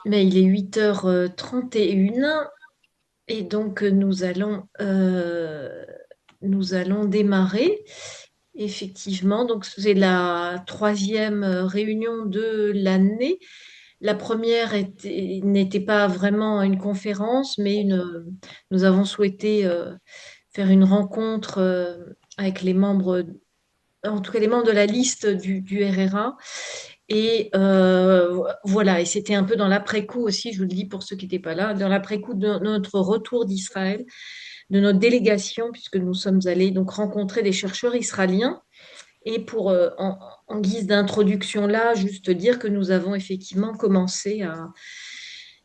Mais il est 8h31 et donc nous allons démarrer. Effectivement, donc c'est la troisième réunion de l'année. La première n'était pas vraiment une conférence, mais nous avons souhaité faire une rencontre avec les membres, en tout cas les membres de la liste du RRA. Et voilà, et c'était un peu dans l'après-coup aussi, je vous le dis pour ceux qui n'étaient pas là, dans l'après-coup de notre retour d'Israël, de notre délégation, puisque nous sommes allés donc rencontrer des chercheurs israéliens. Et en guise d'introduction là, juste dire que nous avons effectivement commencé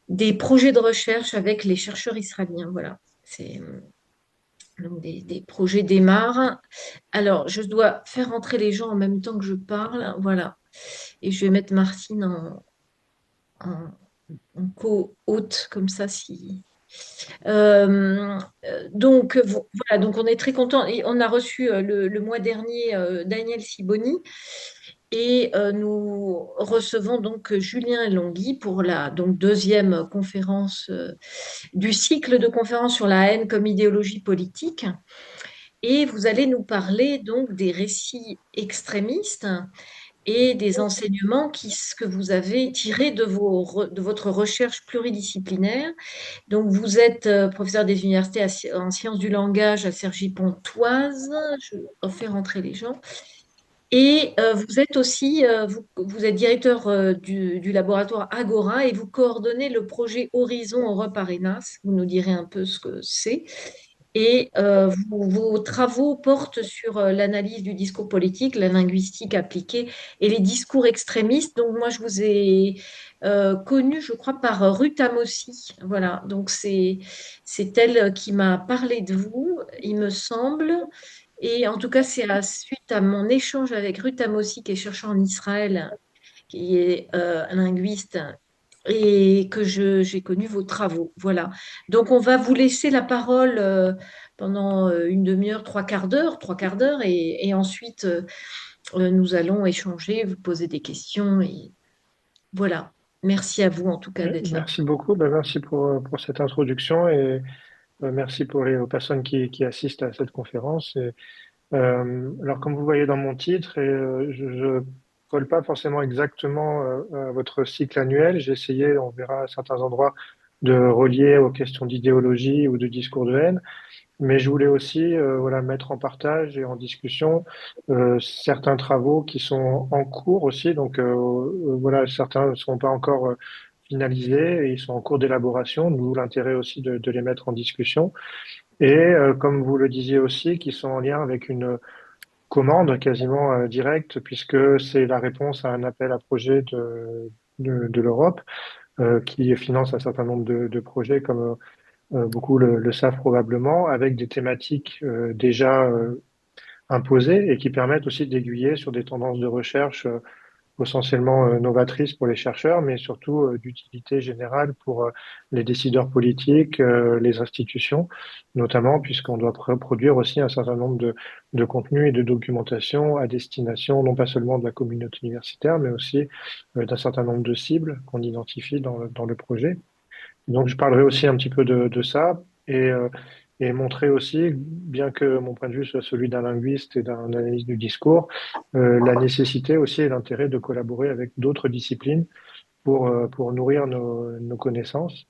des projets de recherche avec les chercheurs israéliens. Voilà, c'est donc des projets démarrent. Alors, je dois faire entrer les gens en même temps que je parle. Voilà. Et je vais mettre Martine en, en co-hôte, comme ça, si. Donc, voilà, donc on est très content. Et on a reçu le mois dernier Daniel Siboni. Et nous recevons donc Julien Longhi pour la donc, deuxième conférence du cycle de conférences sur la haine comme idéologie politique. Et vous allez nous parler donc des récits extrémistes et des enseignements que vous avez tirés de votre recherche pluridisciplinaire. Donc, vous êtes professeur des universités en sciences du langage à Cergy-Pontoise. Je refais rentrer les gens. Et vous êtes aussi, vous êtes directeur du laboratoire Agora et vous coordonnez le projet Horizon Europe Arenas. Vous nous direz un peu ce que c'est. Et vos travaux portent sur l'analyse du discours politique, la linguistique appliquée et les discours extrémistes. Donc moi, je vous ai connu, je crois, par Ruth Amossi. Voilà, donc c'est elle qui m'a parlé de vous, il me semble. Et en tout cas, c'est suite à mon échange avec Ruth Amossi, qui est chercheur en Israël, qui est un linguiste, et que j'ai connu vos travaux. Voilà. Donc, on va vous laisser la parole pendant une demi-heure, trois quarts d'heure, et ensuite, nous allons échanger, vous poser des questions, et voilà. Merci à vous, en tout cas, d'être là. Merci beaucoup. Ben, merci pour cette introduction et merci pour les aux personnes qui assistent à cette conférence. Alors, comme vous voyez dans mon titre, je ne colle pas forcément exactement à votre cycle annuel. J'ai essayé, on verra à certains endroits, de relier aux questions d'idéologie ou de discours de haine. Mais je voulais aussi voilà, mettre en partage et en discussion certains travaux qui sont en cours aussi. Donc voilà, certains ne sont pas encore finalisés et ils sont en cours d'élaboration, d'où l'intérêt aussi de les mettre en discussion. Et comme vous le disiez aussi, qui sont en lien avec une commande quasiment directe, puisque c'est la réponse à un appel à projet de l'Europe qui finance un certain nombre de projets comme beaucoup le savent probablement, avec des thématiques déjà imposées et qui permettent aussi d'aiguiller sur des tendances de recherche essentiellement novatrices pour les chercheurs, mais surtout d'utilité générale pour les décideurs politiques, les institutions, notamment puisqu'on doit produire aussi un certain nombre de contenus et de documentation à destination non pas seulement de la communauté universitaire, mais aussi d'un certain nombre de cibles qu'on identifie dans le projet. Donc, je parlerai aussi un petit peu de ça et montrer aussi, bien que mon point de vue soit celui d'un linguiste et d'un analyste du discours, la nécessité aussi et l'intérêt de collaborer avec d'autres disciplines pour nourrir nos connaissances.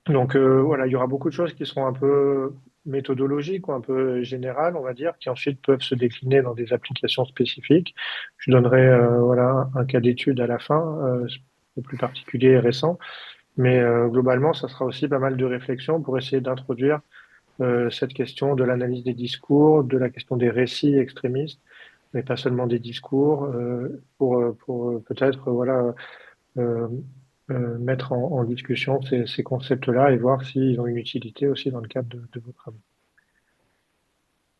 Donc, voilà, il y aura beaucoup de choses qui seront un peu méthodologiques ou un peu générales, on va dire, qui ensuite peuvent se décliner dans des applications spécifiques. Je donnerai voilà, un cas d'étude à la fin, plus particulier et récent. Mais globalement, ça sera aussi pas mal de réflexions pour essayer d'introduire cette question de l'analyse des discours, de la question des récits extrémistes, mais pas seulement des discours, pour peut-être voilà euh, mettre en discussion ces concepts-là et voir s'ils ont une utilité aussi dans le cadre de vos travaux.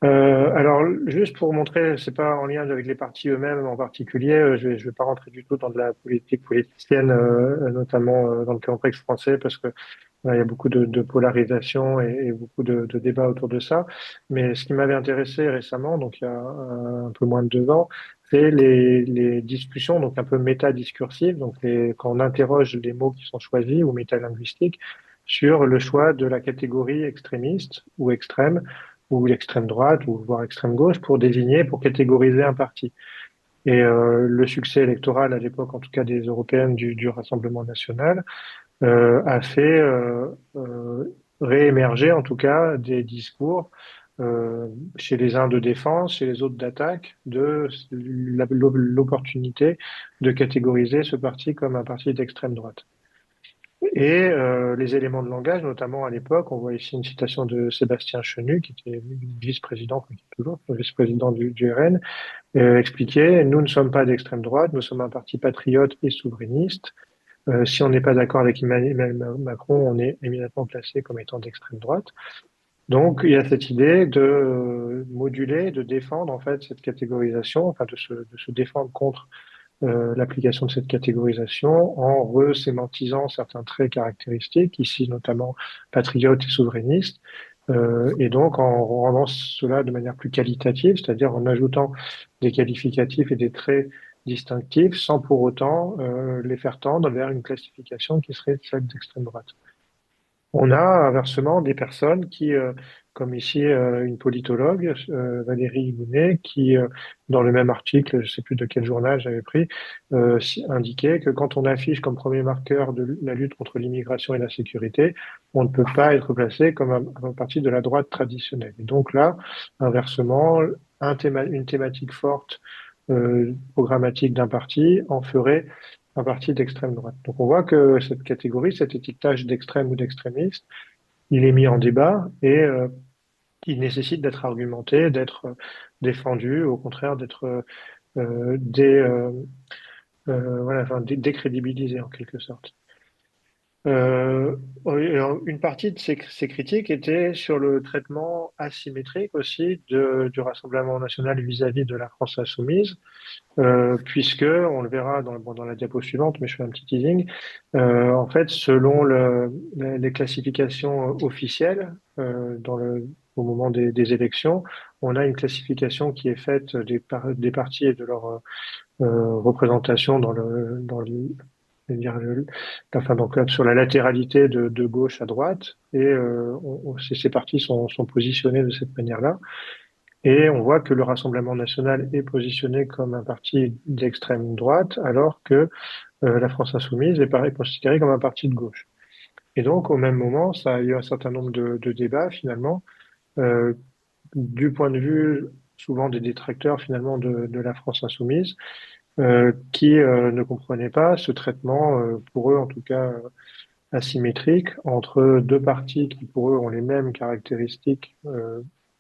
Alors, juste pour montrer, c'est pas en lien avec les partis eux-mêmes en particulier, je vais pas rentrer du tout dans de la politique politicienne, notamment dans le contexte français, parce que il y a beaucoup de polarisation et beaucoup de débats autour de ça. Mais ce qui m'avait intéressé récemment, donc il y a un peu moins de 2 ans, c'est les discussions, donc un peu métadiscursives, donc quand on interroge les mots qui sont choisis ou métalinguistiques sur le choix de la catégorie extrémiste ou extrême, ou l'extrême droite, ou voire extrême gauche, pour désigner, pour catégoriser un parti. Et le succès électoral à l'époque, en tout cas des européennes du Rassemblement national, a fait réémerger en tout cas des discours euh, chez les uns de défense, chez les autres d'attaque, de l'opportunité de catégoriser ce parti comme un parti d'extrême droite. Et les éléments de langage, notamment à l'époque, on voit ici une citation de Sébastien Chenu, qui était vice-président, qui est toujours vice-président du RN, expliquait, nous ne sommes pas d'extrême droite, nous sommes un parti patriote et souverainiste. Si on n'est pas d'accord avec Emmanuel Macron, on est éminemment placé comme étant d'extrême droite. Donc, il y a cette idée de moduler, de défendre en fait cette catégorisation, enfin de se défendre contre l'application de cette catégorisation en resémantisant certains traits caractéristiques, ici notamment patriote et souverainiste, et donc en rendant cela de manière plus qualitative, c'est-à-dire en ajoutant des qualificatifs et des traits distinctifs sans pour autant les faire tendre vers une classification qui serait celle d'extrême droite. On a inversement des personnes qui, comme ici une politologue, Valérie Gounet, qui, dans le même article, je ne sais plus de quel journal j'avais pris, indiquait que quand on affiche comme premier marqueur de la lutte contre l'immigration et la sécurité, on ne peut pas être placé comme un parti de la droite traditionnelle. Et donc là, inversement, une thématique forte programmatique d'un parti en ferait un parti d'extrême droite. Donc on voit que cette catégorie, cet étiquetage d'extrême ou d'extrémiste, il est mis en débat et il nécessite d'être argumenté, d'être défendu, au contraire d'être voilà, enfin, décrédibilisé en quelque sorte. Oui, alors, une partie de ces critiques était sur le traitement asymétrique aussi du Rassemblement national vis-à-vis de la France insoumise, puisque, on le verra dans la diapo suivante, mais je fais un petit teasing, en fait, selon les classifications officielles, au moment des élections, on a une classification qui est faite des partis et de leur représentation je veux dire, enfin, donc, sur la latéralité de gauche à droite, et ces partis sont positionnés de cette manière-là. Et on voit que le Rassemblement national est positionné comme un parti d'extrême droite, alors que la France insoumise est considérée comme un parti de gauche. Et donc, au même moment, ça a eu un certain nombre de débats, finalement, euh, du point de vue souvent des détracteurs, finalement, de la France insoumise, qui ne comprenaient pas ce traitement, pour eux en tout cas, asymétrique, entre deux partis qui, pour eux, ont les mêmes caractéristiques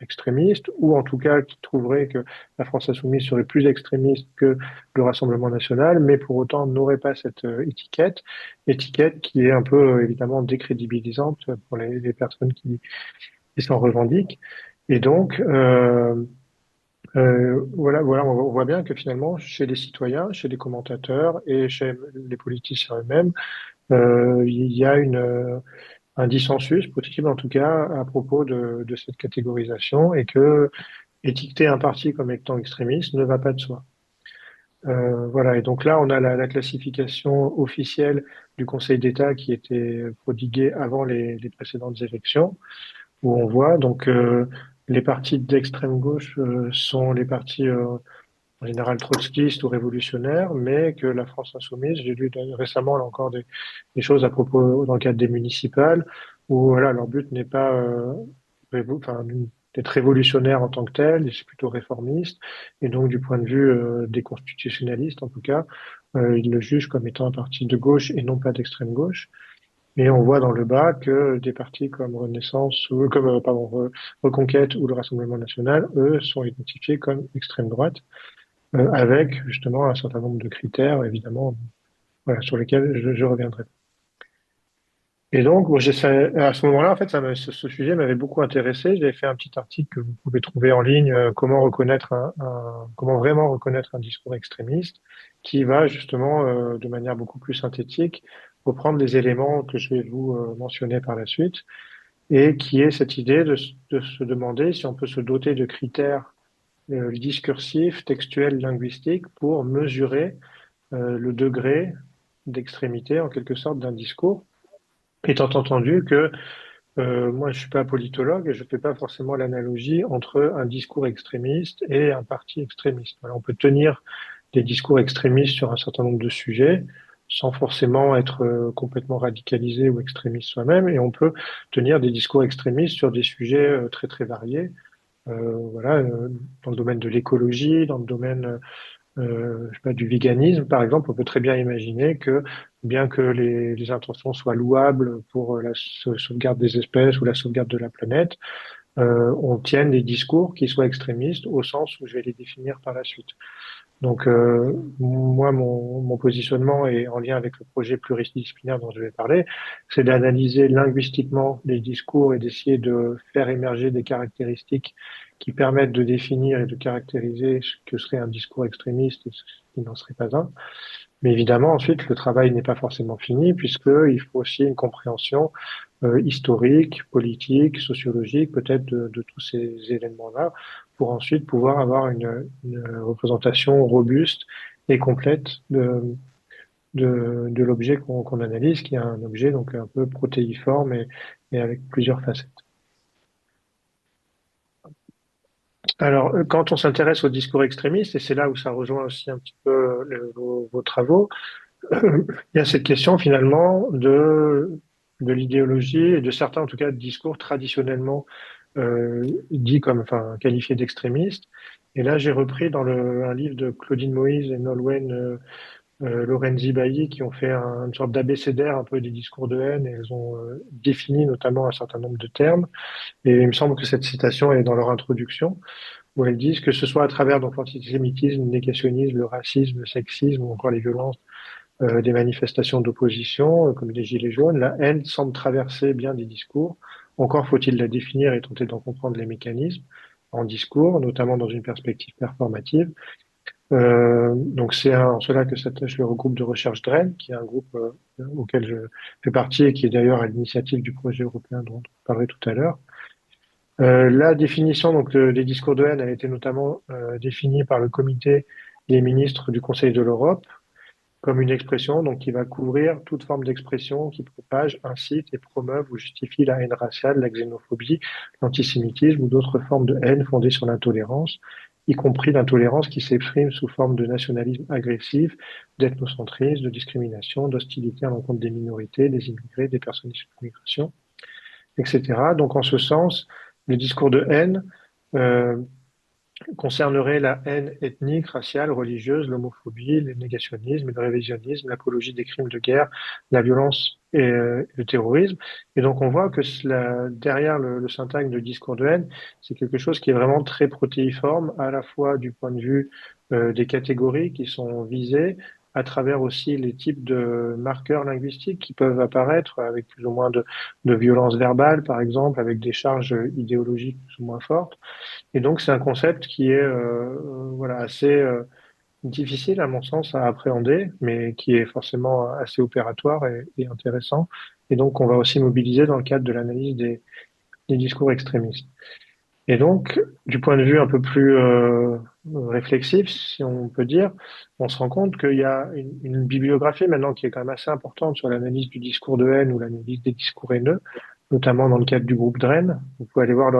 extrémistes, ou en tout cas qui trouveraient que la France insoumise serait plus extrémiste que le Rassemblement national, mais pour autant n'aurait pas cette étiquette qui est un peu évidemment décrédibilisante pour les personnes qui s'en revendiquent. Et donc, voilà, on voit bien que finalement, chez les citoyens, chez les commentateurs et chez les politiciens eux-mêmes, il y a un dissensus possible, en tout cas, à propos de cette catégorisation et que étiqueter un parti comme étant extrémiste ne va pas de soi. Voilà, et donc là, on a la classification officielle du Conseil d'État qui était prodiguée avant les précédentes élections, où on voit donc les partis d'extrême gauche sont les partis en général trotskistes ou révolutionnaires, mais que la France insoumise, j'ai lu récemment là encore des choses à propos dans le cadre des municipales, où voilà, leur but n'est pas enfin, d'être révolutionnaire en tant que tel, c'est plutôt réformiste, et donc du point de vue des constitutionnalistes en tout cas, ils le jugent comme étant un parti de gauche et non pas d'extrême gauche. Et on voit dans le bas que des partis comme Renaissance ou comme pardon, Reconquête ou le Rassemblement national, eux, sont identifiés comme extrême droite avec justement un certain nombre de critères, évidemment, voilà, sur lesquels je reviendrai. Et donc, bon, à ce moment-là, en fait, ce sujet m'avait beaucoup intéressé. J'avais fait un petit article que vous pouvez trouver en ligne, comment reconnaître comment vraiment reconnaître un discours extrémiste, qui va justement, de manière beaucoup plus synthétique, reprendre les éléments que je vais vous mentionner par la suite, et qui est cette idée de se demander si on peut se doter de critères discursif, textuel, linguistique pour mesurer le degré d'extrémité, en quelque sorte, d'un discours, étant entendu que moi, je suis pas politologue et je fais pas forcément l'analogie entre un discours extrémiste et un parti extrémiste. Voilà, on peut tenir des discours extrémistes sur un certain nombre de sujets sans forcément être complètement radicalisé ou extrémiste soi-même, et on peut tenir des discours extrémistes sur des sujets très très variés. Voilà, dans le domaine de l'écologie, dans le domaine je sais pas, du véganisme, par exemple, on peut très bien imaginer que, bien que les intentions soient louables pour la sauvegarde des espèces ou la sauvegarde de la planète, on tienne des discours qui soient extrémistes au sens où je vais les définir par la suite. Donc, moi, mon positionnement est en lien avec le projet pluridisciplinaire dont je vais parler, c'est d'analyser linguistiquement les discours et d'essayer de faire émerger des caractéristiques qui permettent de définir et de caractériser ce que serait un discours extrémiste et ce qui n'en serait pas un. Mais évidemment, ensuite, le travail n'est pas forcément fini puisqu'il faut aussi une compréhension historique, politique, sociologique, peut-être de tous ces événements-là, pour ensuite pouvoir avoir une représentation robuste et complète de l'objet qu'on analyse, qui est un objet donc un peu protéiforme et avec plusieurs facettes. Alors, quand on s'intéresse au discours extrémiste, et c'est là où ça rejoint aussi un petit peu vos travaux, il y a cette question finalement de l'idéologie et de certains, en tout cas, discours traditionnellement dits comme, enfin, qualifiés d'extrémistes. Et là, j'ai repris dans un livre de Claudine Moïse et Nolwenn Lorenzi Bailly qui ont fait une sorte d'abécédaire un peu des discours de haine et elles ont défini notamment un certain nombre de termes. Et il me semble que cette citation est dans leur introduction où elles disent que ce soit à travers donc l'antisémitisme, le négationnisme, le racisme, le sexisme ou encore les violences des manifestations d'opposition, comme les Gilets jaunes, la haine semble traverser bien des discours. Encore faut-il la définir et tenter d'en comprendre les mécanismes en discours, notamment dans une perspective performative. Donc c'est en cela que s'attache le groupe de recherche DREN, qui est un groupe auquel je fais partie et qui est d'ailleurs à l'initiative du projet européen dont on parlait tout à l'heure. La définition donc des discours de haine a été notamment définie par le comité des ministres du Conseil de l'Europe comme une expression donc qui va couvrir toute forme d'expression qui propage, incite et promeuve ou justifie la haine raciale, la xénophobie, l'antisémitisme ou d'autres formes de haine fondées sur l'intolérance, y compris l'intolérance qui s'exprime sous forme de nationalisme agressif, d'ethnocentrisme, de discrimination, d'hostilité à l'encontre des minorités, des immigrés, des personnes issues de l'immigration, etc. Donc en ce sens, le discours de haine euh, concernerait la haine ethnique, raciale, religieuse, l'homophobie, le négationnisme, le révisionnisme, l'apologie des crimes de guerre, la violence et le terrorisme. Et donc on voit que derrière le syntagme de discours de haine, c'est quelque chose qui est vraiment très protéiforme, à la fois du point de vue des catégories qui sont visées, à travers aussi les types de marqueurs linguistiques qui peuvent apparaître avec plus ou moins de violence verbale, par exemple, avec des charges idéologiques plus ou moins fortes. Et donc, c'est un concept qui est voilà, assez difficile, à mon sens, à appréhender, mais qui est forcément assez opératoire et intéressant. Et donc, on va aussi mobiliser dans le cadre de l'analyse des discours extrémistes. Et donc, du point de vue un peu plus réflexif, si on peut dire, on se rend compte qu'il y a une bibliographie maintenant qui est quand même assez importante sur l'analyse du discours de haine ou l'analyse des discours haineux, notamment dans le cadre du groupe DREN. Vous pouvez aller voir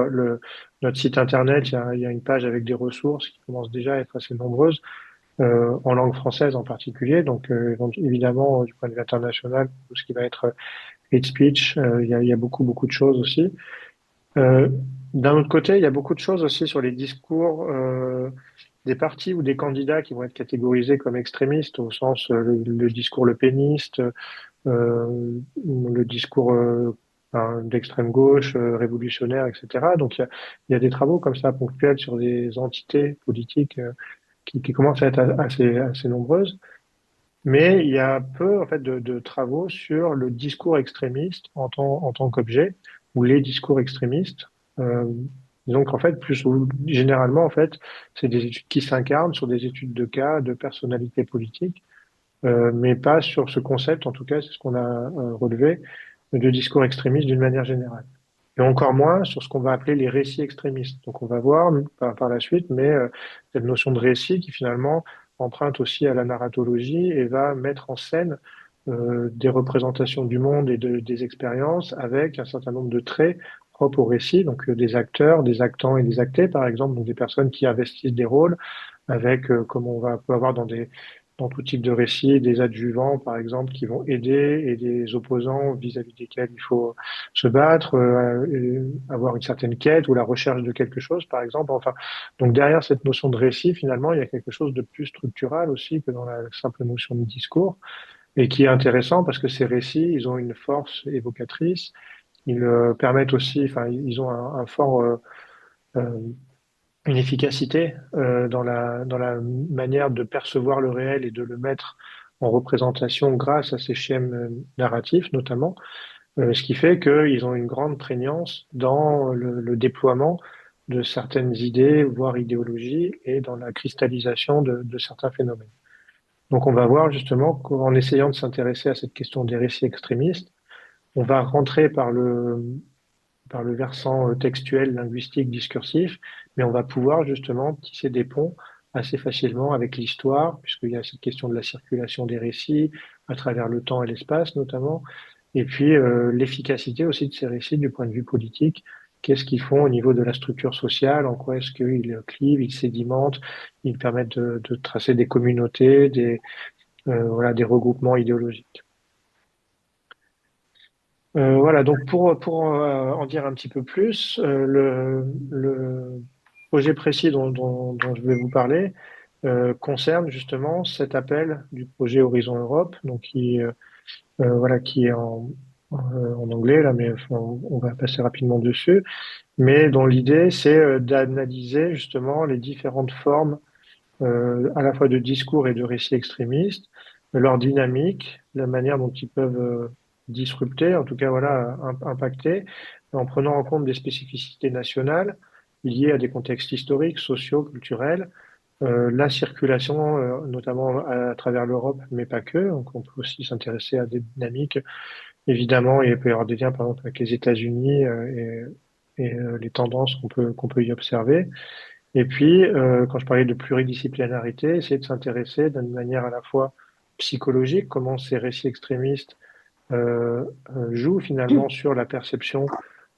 notre site internet, il y a une page avec des ressources qui commencent déjà à être assez nombreuses, en langue française en particulier. Donc évidemment, du point de vue international, tout ce qui va être hate speech, il y a beaucoup, beaucoup de choses aussi. Euh, D'un autre côté, il y a beaucoup de choses aussi sur les discours des partis ou des candidats qui vont être catégorisés comme extrémistes, au sens le discours le péniste, le discours d'extrême gauche, révolutionnaire, etc. Donc il y a des travaux comme ça ponctuels sur des entités politiques qui commencent à être assez nombreuses. Mais il y a peu en fait de travaux sur le discours extrémiste en tant qu'objet ou les discours extrémistes. Euh, donc en fait, généralement en fait, c'est des études qui s'incarnent sur des études de cas, de personnalités politiques, mais pas sur ce concept. En tout cas, c'est ce qu'on a relevé de discours extrémiste d'une manière générale. et encore moins sur ce qu'on va appeler les récits extrémistes. Donc on va voir par la suite, mais cette notion de récit qui finalement emprunte aussi à la narratologie et va mettre en scène des représentations du monde et des expériences avec un certain nombre de traits propres au récit, donc des acteurs, des actants et des actés, par exemple, donc des personnes qui investissent des rôles, avec, comme peut avoir dans tout type de récit, des adjuvants, par exemple, qui vont aider et des opposants vis-à-vis desquels il faut se battre, avoir une certaine quête ou la recherche de quelque chose, par exemple. Enfin, donc derrière cette notion de récit, finalement, il y a quelque chose de plus structural aussi que dans la simple notion de discours et qui est intéressant parce que ces récits, ils ont une force évocatrice, ils permettent aussi, enfin, ils ont un fort, euh, une efficacité dans la manière de percevoir le réel et de le mettre en représentation grâce à ces schèmes narratifs notamment, ce qui fait qu'ils ont une grande prégnance dans le déploiement de certaines idées, voire idéologies, et dans la cristallisation de certains phénomènes. Donc on va voir justement qu'en essayant de s'intéresser à cette question des récits extrémistes, on va rentrer par le versant textuel, linguistique, discursif, mais on va pouvoir justement tisser des ponts assez facilement avec l'histoire, puisqu'il y a cette question de la circulation des récits à travers le temps et l'espace notamment, et puis l'efficacité aussi de ces récits du point de vue politique. Qu'est-ce qu'ils font au niveau de la structure sociale? En quoi est-ce qu'ils clivent, ils sédimentent, ils permettent de tracer des communautés, voilà, des regroupements idéologiques. Voilà, donc pour en dire un petit peu plus, le projet précis dont je vais vous parler concerne justement cet appel du projet Horizon Europe, donc voilà, qui est en anglais là, mais enfin, on va passer rapidement dessus, mais dont l'idée c'est d'analyser justement les différentes formes à la fois de discours et de récits extrémistes, leur dynamique, la manière dont ils peuvent disrupter, en tout cas voilà, impacter, en prenant en compte des spécificités nationales liées à des contextes historiques, sociaux, culturels, la circulation, notamment à travers l'Europe, mais pas que. Donc on peut aussi s'intéresser à des dynamiques, évidemment, et il peut y avoir des liens par exemple avec les États-Unis et les tendances qu'on peut y observer. Et puis, quand je parlais de pluridisciplinarité, essayer de s'intéresser d'une manière à la fois psychologique, comment ces récits extrémistes jouent finalement sur la perception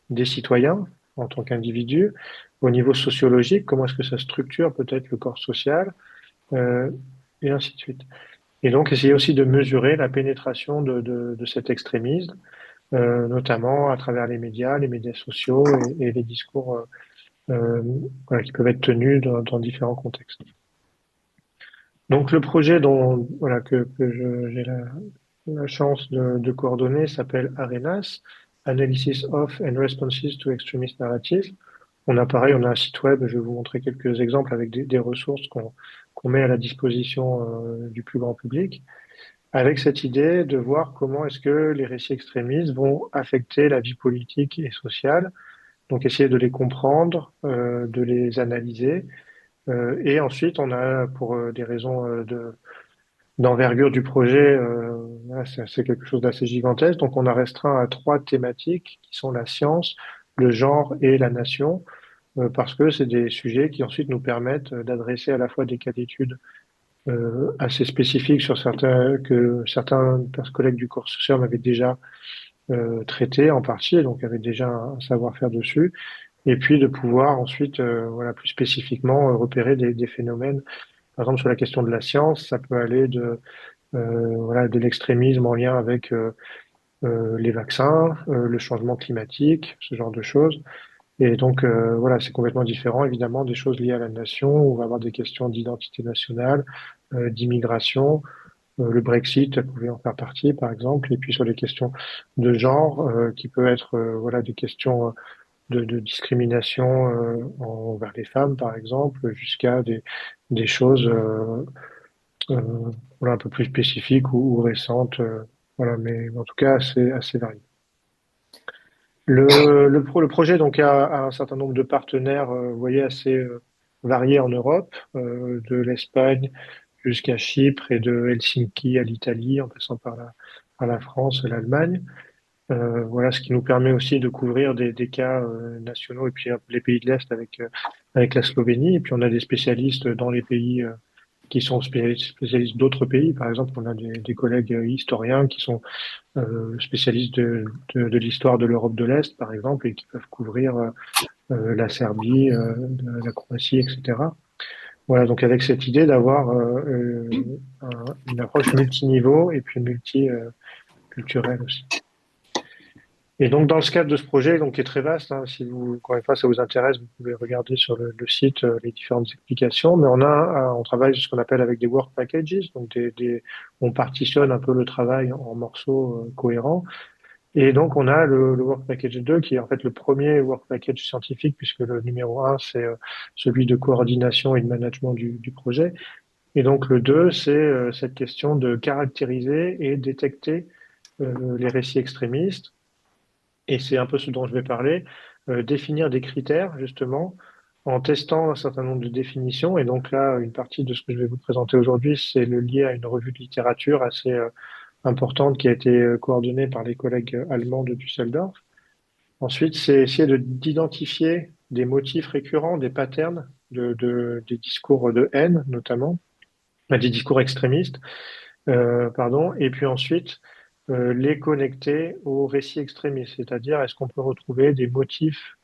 des citoyens en tant qu'individus, au niveau sociologique, comment est-ce que ça structure peut-être le corps social, euh, et ainsi de suite. Et donc, essayer aussi de mesurer la pénétration de cet extrémisme, notamment à travers les médias sociaux et les discours voilà, qui peuvent être tenus dans différents contextes. Donc le projet voilà, j'ai la chance de coordonner s'appelle ARENAS, Analysis of and Responses to Extremist Narratives. On a pareil, on a un site web, je vais vous montrer quelques exemples avec des ressources qu'on met à la disposition du plus grand public, avec cette idée de voir comment est-ce que les récits extrémistes vont affecter la vie politique et sociale, donc essayer de les comprendre, de les analyser, et ensuite on a, pour des raisons d'envergure du projet, voilà, c'est quelque chose d'assez gigantesque. Donc, on a restreint à trois thématiques qui sont la science, le genre et la nation, parce que c'est des sujets qui ensuite nous permettent d'adresser à la fois des cas d'études assez spécifiques sur certains collègues du cours social avaient déjà traité en partie, donc avaient déjà un savoir-faire dessus, et puis de pouvoir ensuite, voilà, plus spécifiquement repérer des phénomènes. Par exemple, sur la question de la science, ça peut aller voilà, de l'extrémisme en lien avec les vaccins, le changement climatique, ce genre de choses. Et donc, voilà, c'est complètement différent, évidemment, des choses liées à la nation. On va avoir des questions d'identité nationale, d'immigration. Le Brexit ça pouvait en faire partie, par exemple. Et puis sur les questions de genre, qui peut être, voilà, des questions de discrimination envers les femmes, par exemple, jusqu'à des choses voilà, un peu plus spécifiques ou récentes. Voilà, mais en tout cas, assez varié. Le projet donc a un certain nombre de partenaires, vous voyez, assez variés en Europe, de l'Espagne jusqu'à Chypre et de Helsinki à l'Italie, en passant par la France et l'Allemagne. Voilà, ce qui nous permet aussi de couvrir des cas nationaux et puis les pays de l'Est avec la Slovénie. Et puis on a des spécialistes dans les pays qui sont spécialistes d'autres pays. Par exemple, on a des collègues historiens qui sont spécialistes de l'histoire de l'Europe de l'Est, par exemple, et qui peuvent couvrir la Serbie, la Croatie, etc. Voilà, donc avec cette idée d'avoir une approche multiniveau et puis multiculturelle aussi. Et donc, dans ce cadre de ce projet, donc, qui est très vaste, hein, si vous, encore une fois, ça vous intéresse, vous pouvez regarder sur le site les différentes explications. Mais on travaille ce qu'on appelle avec des work packages, donc on partitionne un peu le travail en morceaux cohérents. Et donc, on a le work package 2, qui est en fait le premier work package scientifique, puisque le numéro 1, c'est celui de coordination et de management du projet. Et donc, le 2, c'est cette question de caractériser et détecter les récits extrémistes, et c'est un peu ce dont je vais parler, définir des critères, justement, en testant un certain nombre de définitions. Et donc là, une partie de ce que je vais vous présenter aujourd'hui, c'est le lié à une revue de littérature assez importante qui a été coordonnée par les collègues allemands de Düsseldorf. Ensuite, c'est essayer d'identifier des motifs récurrents, des patterns des discours de haine, notamment, des discours extrémistes, pardon, et puis ensuite les connecter aux récits extrémistes, c'est-à-dire est-ce qu'on peut retrouver des motifs,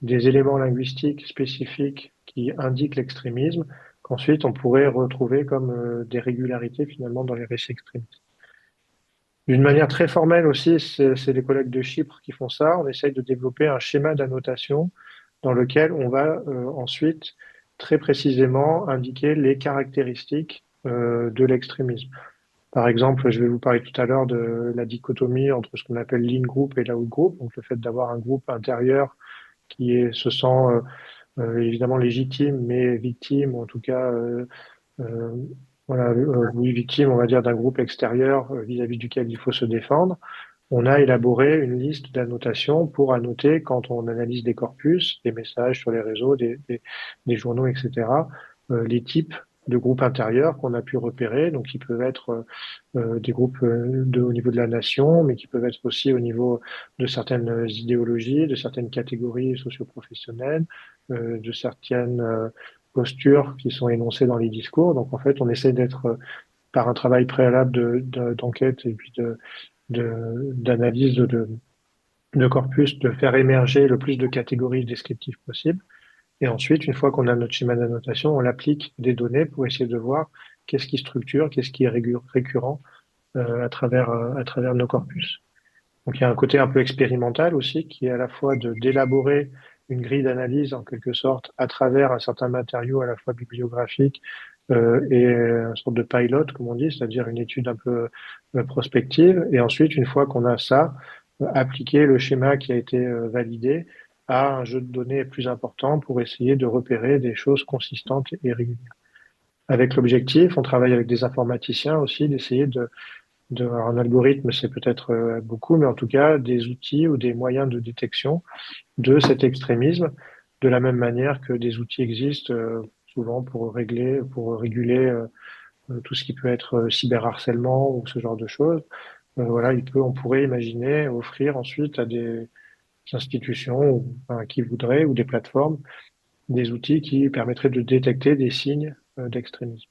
des éléments linguistiques spécifiques qui indiquent l'extrémisme, qu'ensuite on pourrait retrouver comme des régularités finalement dans les récits extrémistes. D'une manière très formelle aussi, c'est les collègues de Chypre qui font ça. On essaye de développer un schéma d'annotation dans lequel on va ensuite très précisément indiquer les caractéristiques de l'extrémisme. Par exemple, je vais vous parler tout à l'heure de la dichotomie entre ce qu'on appelle l'in-group et l'out-group, donc le fait d'avoir un groupe intérieur se sent évidemment légitime, mais victime, ou en tout cas, euh, voilà, oui, victime, on va dire, d'un groupe extérieur vis-à-vis duquel il faut se défendre. On a élaboré une liste d'annotations pour annoter quand on analyse des corpus, des messages sur les réseaux, des journaux, etc., les types de groupes intérieurs qu'on a pu repérer, donc qui peuvent être des groupes au niveau de la nation, mais qui peuvent être aussi au niveau de certaines idéologies, de certaines catégories socio-professionnelles, de certaines postures qui sont énoncées dans les discours. Donc en fait, on essaie d'être par un travail préalable d'enquête et puis d'analyse de corpus, de faire émerger le plus de catégories descriptives possibles. Et ensuite, une fois qu'on a notre schéma d'annotation, on applique des données pour essayer de voir qu'est-ce qui structure, qu'est-ce qui est récurrent à travers nos corpus. Donc il y a un côté un peu expérimental aussi, qui est à la fois d'élaborer une grille d'analyse en quelque sorte à travers un certain matériau à la fois bibliographique et une sorte de pilot, comme on dit, c'est-à-dire une étude un peu prospective. Et ensuite, une fois qu'on a ça, appliquer le schéma qui a été validé à un jeu de données plus important pour essayer de repérer des choses consistantes et régulières. Avec l'objectif, on travaille avec des informaticiens aussi, d'essayer alors, un algorithme, c'est peut-être beaucoup, mais en tout cas des outils ou des moyens de détection de cet extrémisme, de la même manière que des outils existent souvent pour réguler tout ce qui peut être cyberharcèlement ou ce genre de choses. Voilà, on pourrait imaginer offrir ensuite à des institutions enfin, qui voudraient ou des plateformes des outils qui permettraient de détecter des signes d'extrémisme.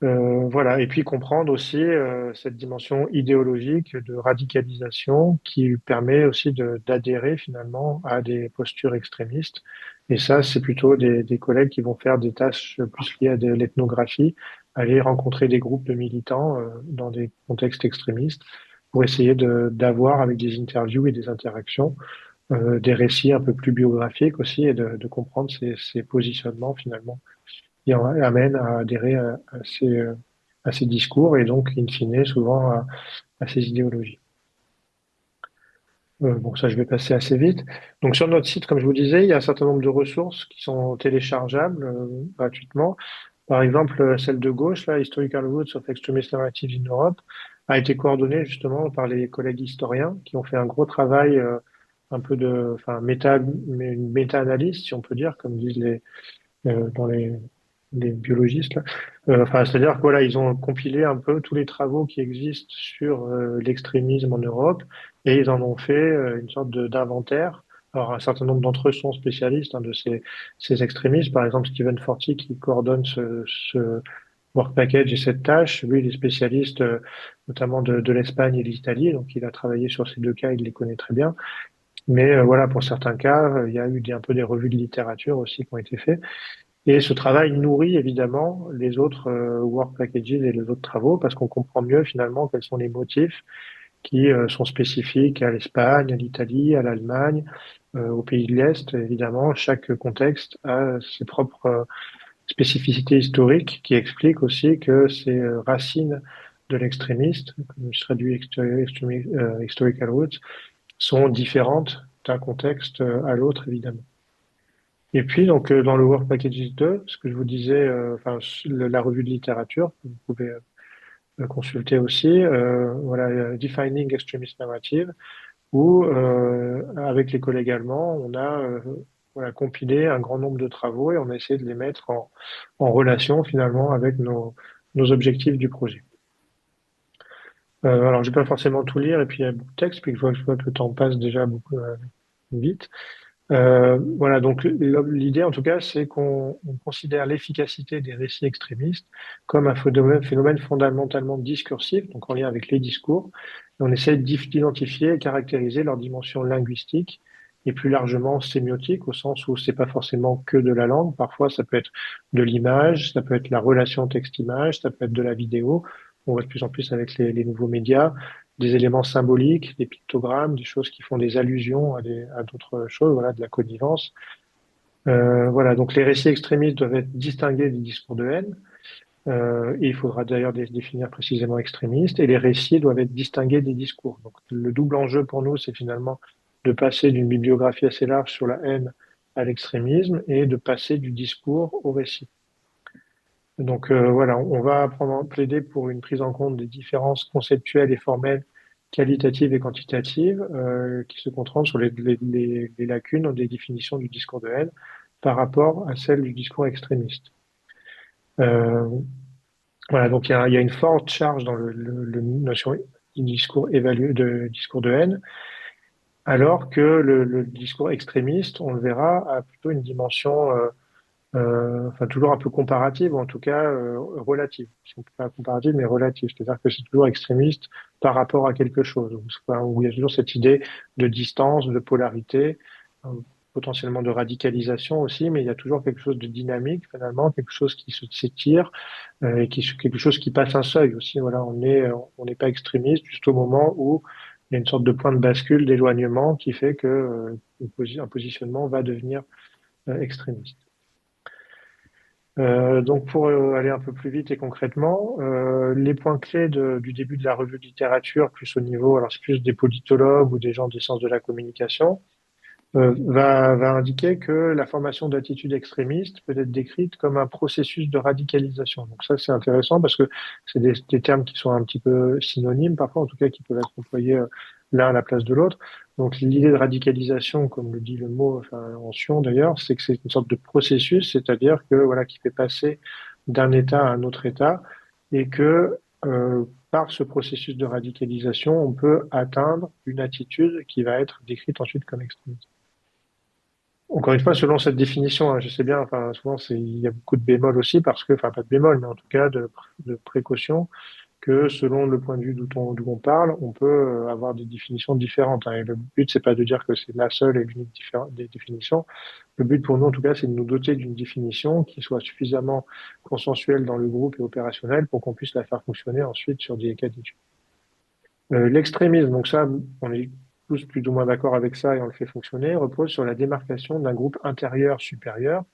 Voilà, et puis comprendre aussi cette dimension idéologique de radicalisation qui permet aussi d'adhérer finalement à des postures extrémistes. Et ça, c'est plutôt des collègues qui vont faire des tâches plus liées à de l'ethnographie, aller rencontrer des groupes de militants dans des contextes extrémistes pour essayer d'avoir avec des interviews et des interactions des récits un peu plus biographiques aussi et de comprendre ces positionnements finalement qui amène à adhérer à ces discours et donc, in fine, souvent à ces idéologies. Bon, ça, je vais passer assez vite. Donc, sur notre site, comme je vous disais, il y a un certain nombre de ressources qui sont téléchargeables gratuitement. Par exemple, celle de gauche, là, Historical Roots of Extremist Narratives in Europe, a été coordonnée justement par les collègues historiens qui ont fait un gros travail, un peu enfin, une méta-analyse, si on peut dire, comme disent dans des biologistes là. Enfin, c'est-à-dire que voilà, ils ont compilé un peu tous les travaux qui existent sur l'extrémisme en Europe et ils en ont fait une sorte d'inventaire. Alors, un certain nombre d'entre eux sont spécialistes de ces extrémistes. Par exemple, Stephen Forti, qui coordonne ce work package et cette tâche, lui, il est spécialiste notamment de l'Espagne et de l'Italie. Donc, il a travaillé sur ces deux cas, il les connaît très bien. Mais voilà, pour certains cas, il y a eu un peu des revues de littérature aussi qui ont été faites. Et ce travail nourrit évidemment les autres work packages et les autres travaux parce qu'on comprend mieux finalement quels sont les motifs qui sont spécifiques à l'Espagne, à l'Italie, à l'Allemagne, aux pays de l'Est. Évidemment, chaque contexte a ses propres spécificités historiques qui expliquent aussi que ces racines de l'extrémiste, comme je traduis historical roots, sont différentes d'un contexte à l'autre, évidemment. Et puis, donc, dans le Work Packages 2, ce que je vous disais, enfin, la revue de littérature, que vous pouvez consulter aussi, voilà, Defining Extremist Narrative, où, avec les collègues allemands, on a voilà, compilé un grand nombre de travaux et on a essayé de les mettre en relation, finalement, avec nos objectifs du projet. Alors, je vais pas forcément tout lire, et puis il y a beaucoup de texte, puis je vois que le temps passe déjà beaucoup vite. Voilà, donc l'idée en tout cas, c'est qu'on considère l'efficacité des récits extrémistes comme un phénomène fondamentalement discursif, donc en lien avec les discours, et on essaie d'identifier et caractériser leur dimension linguistique et plus largement sémiotique, au sens où c'est pas forcément que de la langue, parfois ça peut être de l'image, ça peut être la relation texte-image, ça peut être de la vidéo, on voit de plus en plus avec les nouveaux médias, des éléments symboliques, des pictogrammes, des choses qui font des allusions à d'autres choses, voilà, de la connivence. Voilà, donc les récits extrémistes doivent être distingués des discours de haine, et il faudra d'ailleurs définir précisément extrémistes, et les récits doivent être distingués des discours. Donc le double enjeu pour nous, c'est finalement de passer d'une bibliographie assez large sur la haine à l'extrémisme et de passer du discours au récit. Donc voilà, on va plaider pour une prise en compte des différences conceptuelles et formelles, qualitatives et quantitatives, qui se concentrent sur les lacunes des définitions du discours de haine par rapport à celles du discours extrémiste. Euh, voilà, donc il y a une forte charge dans le notion du discours discours de haine, alors que le discours extrémiste, on le verra, a plutôt une dimension enfin toujours un peu comparative, ou en tout cas relative. Si on peut pas comparative, mais relative. C'est-à-dire que c'est toujours extrémiste par rapport à quelque chose. Où il y a toujours cette idée de distance, de polarité, euh, potentiellement de radicalisation aussi, mais il y a toujours quelque chose de dynamique finalement, quelque chose qui s'étire et quelque chose qui passe un seuil aussi. Voilà, on n'est pas extrémiste juste au moment où il y a une sorte de point de bascule, d'éloignement qui fait que un positionnement va devenir extrémiste. Donc pour aller un peu plus vite et concrètement, les points clés du début de la revue de littérature, plus au niveau, alors c'est plus des politologues ou des gens des sciences de la communication, va indiquer que la formation d'attitudes extrémistes peut être décrite comme un processus de radicalisation. Donc ça, c'est intéressant parce que c'est des termes qui sont un petit peu synonymes parfois, en tout cas qui peuvent être employés l'un à la place de l'autre. Donc l'idée de radicalisation, comme le dit le mot, enfin, en sion d'ailleurs, c'est que c'est une sorte de processus, c'est-à-dire que voilà, qui fait passer d'un état à un autre état et que par ce processus de radicalisation, on peut atteindre une attitude qui va être décrite ensuite comme extrémiste. Encore une fois, selon cette définition, je sais bien, enfin, souvent, il y a beaucoup de bémols aussi parce que, enfin, pas de bémol, mais en tout cas de précaution, que selon le point de vue d'où on parle, on peut avoir des définitions différentes. Et le but, c'est pas de dire que c'est la seule et l'unique des définitions. Le but pour nous, en tout cas, c'est de nous doter d'une définition qui soit suffisamment consensuelle dans le groupe et opérationnelle pour qu'on puisse la faire fonctionner ensuite sur des cas d'études. L'extrémisme, donc ça, on est tous plus ou moins d'accord avec ça et on le fait fonctionner, repose sur la démarcation d'un groupe intérieur-supérieur,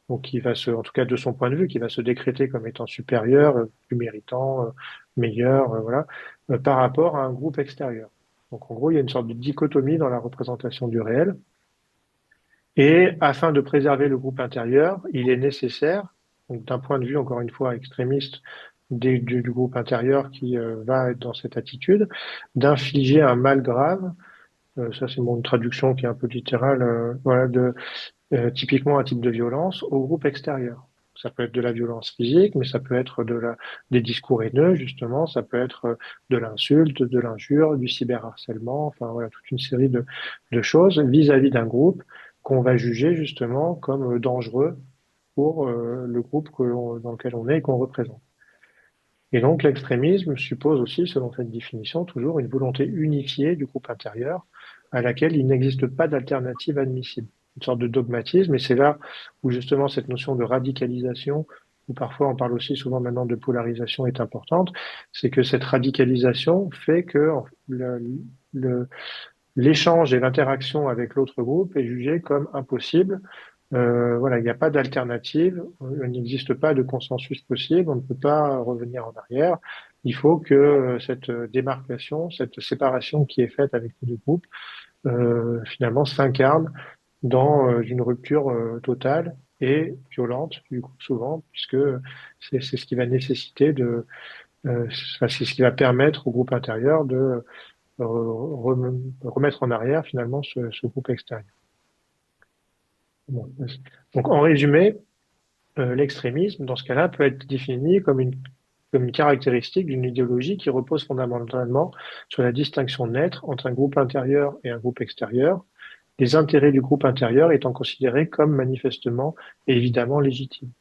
donc qui va en tout cas de son point de vue, qui va se décréter comme étant supérieur, plus méritant, meilleur, voilà, par rapport à un groupe extérieur. Donc en gros, il y a une sorte de dichotomie dans la représentation du réel. Et afin de préserver le groupe intérieur, il est nécessaire, donc d'un point de vue encore une fois extrémiste du groupe intérieur qui va être dans cette attitude, d'infliger un mal grave. Ça, c'est une traduction qui est un peu littérale, voilà, typiquement un type de violence au groupe extérieur. ça peut être de la violence physique, mais ça peut être des discours haineux, justement, ça peut être de l'insulte, de l'injure, du cyberharcèlement, enfin voilà, toute une série de choses vis-à-vis d'un groupe qu'on va juger justement comme dangereux pour le groupe dans lequel on est et qu'on représente. Et donc l'extrémisme suppose aussi, selon cette définition, toujours une volonté unifiée du groupe intérieur à laquelle il n'existe pas d'alternative admissible. Une sorte de dogmatisme, et c'est là où justement cette notion de radicalisation, ou parfois on parle aussi souvent maintenant de polarisation, est importante, c'est que cette radicalisation fait que le- l'échange et l'interaction avec l'autre groupe est jugé comme impossible. Voilà, il n'y a pas d'alternative, il n'existe pas de consensus possible, on ne peut pas revenir en arrière. Il faut que cette démarcation, cette séparation qui est faite avec les deux groupes, finalement s'incarne dans une rupture totale et violente, du coup, souvent, puisque c'est ce qui va nécessiter c'est ce qui va permettre au groupe intérieur de remettre en arrière finalement ce groupe extérieur. Bon. Donc, en résumé, l'extrémisme, dans ce cas-là, peut être défini comme une caractéristique d'une idéologie qui repose fondamentalement sur la distinction nette entre un groupe intérieur et un groupe extérieur, les intérêts du groupe intérieur étant considérés comme manifestement et évidemment légitimes.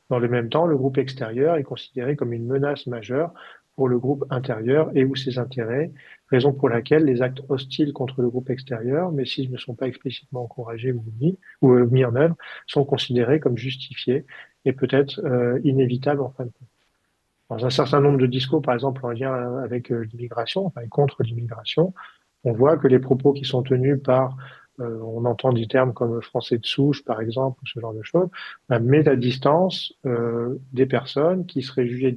Dans le même temps, le groupe extérieur est considéré comme une menace majeure pour le groupe intérieur et ou ses intérêts, raison pour laquelle les actes hostiles contre le groupe extérieur, mais s'ils ne sont pas explicitement encouragés ou mis en œuvre, sont considérés comme justifiés et peut-être inévitables en fin de compte. Dans un certain nombre de discours, par exemple en lien avec l'immigration, enfin contre l'immigration, on voit que les propos qui sont tenus par, on entend des termes comme français de souche, par exemple, ou ce genre de choses, mettent à distance des personnes qui seraient jugées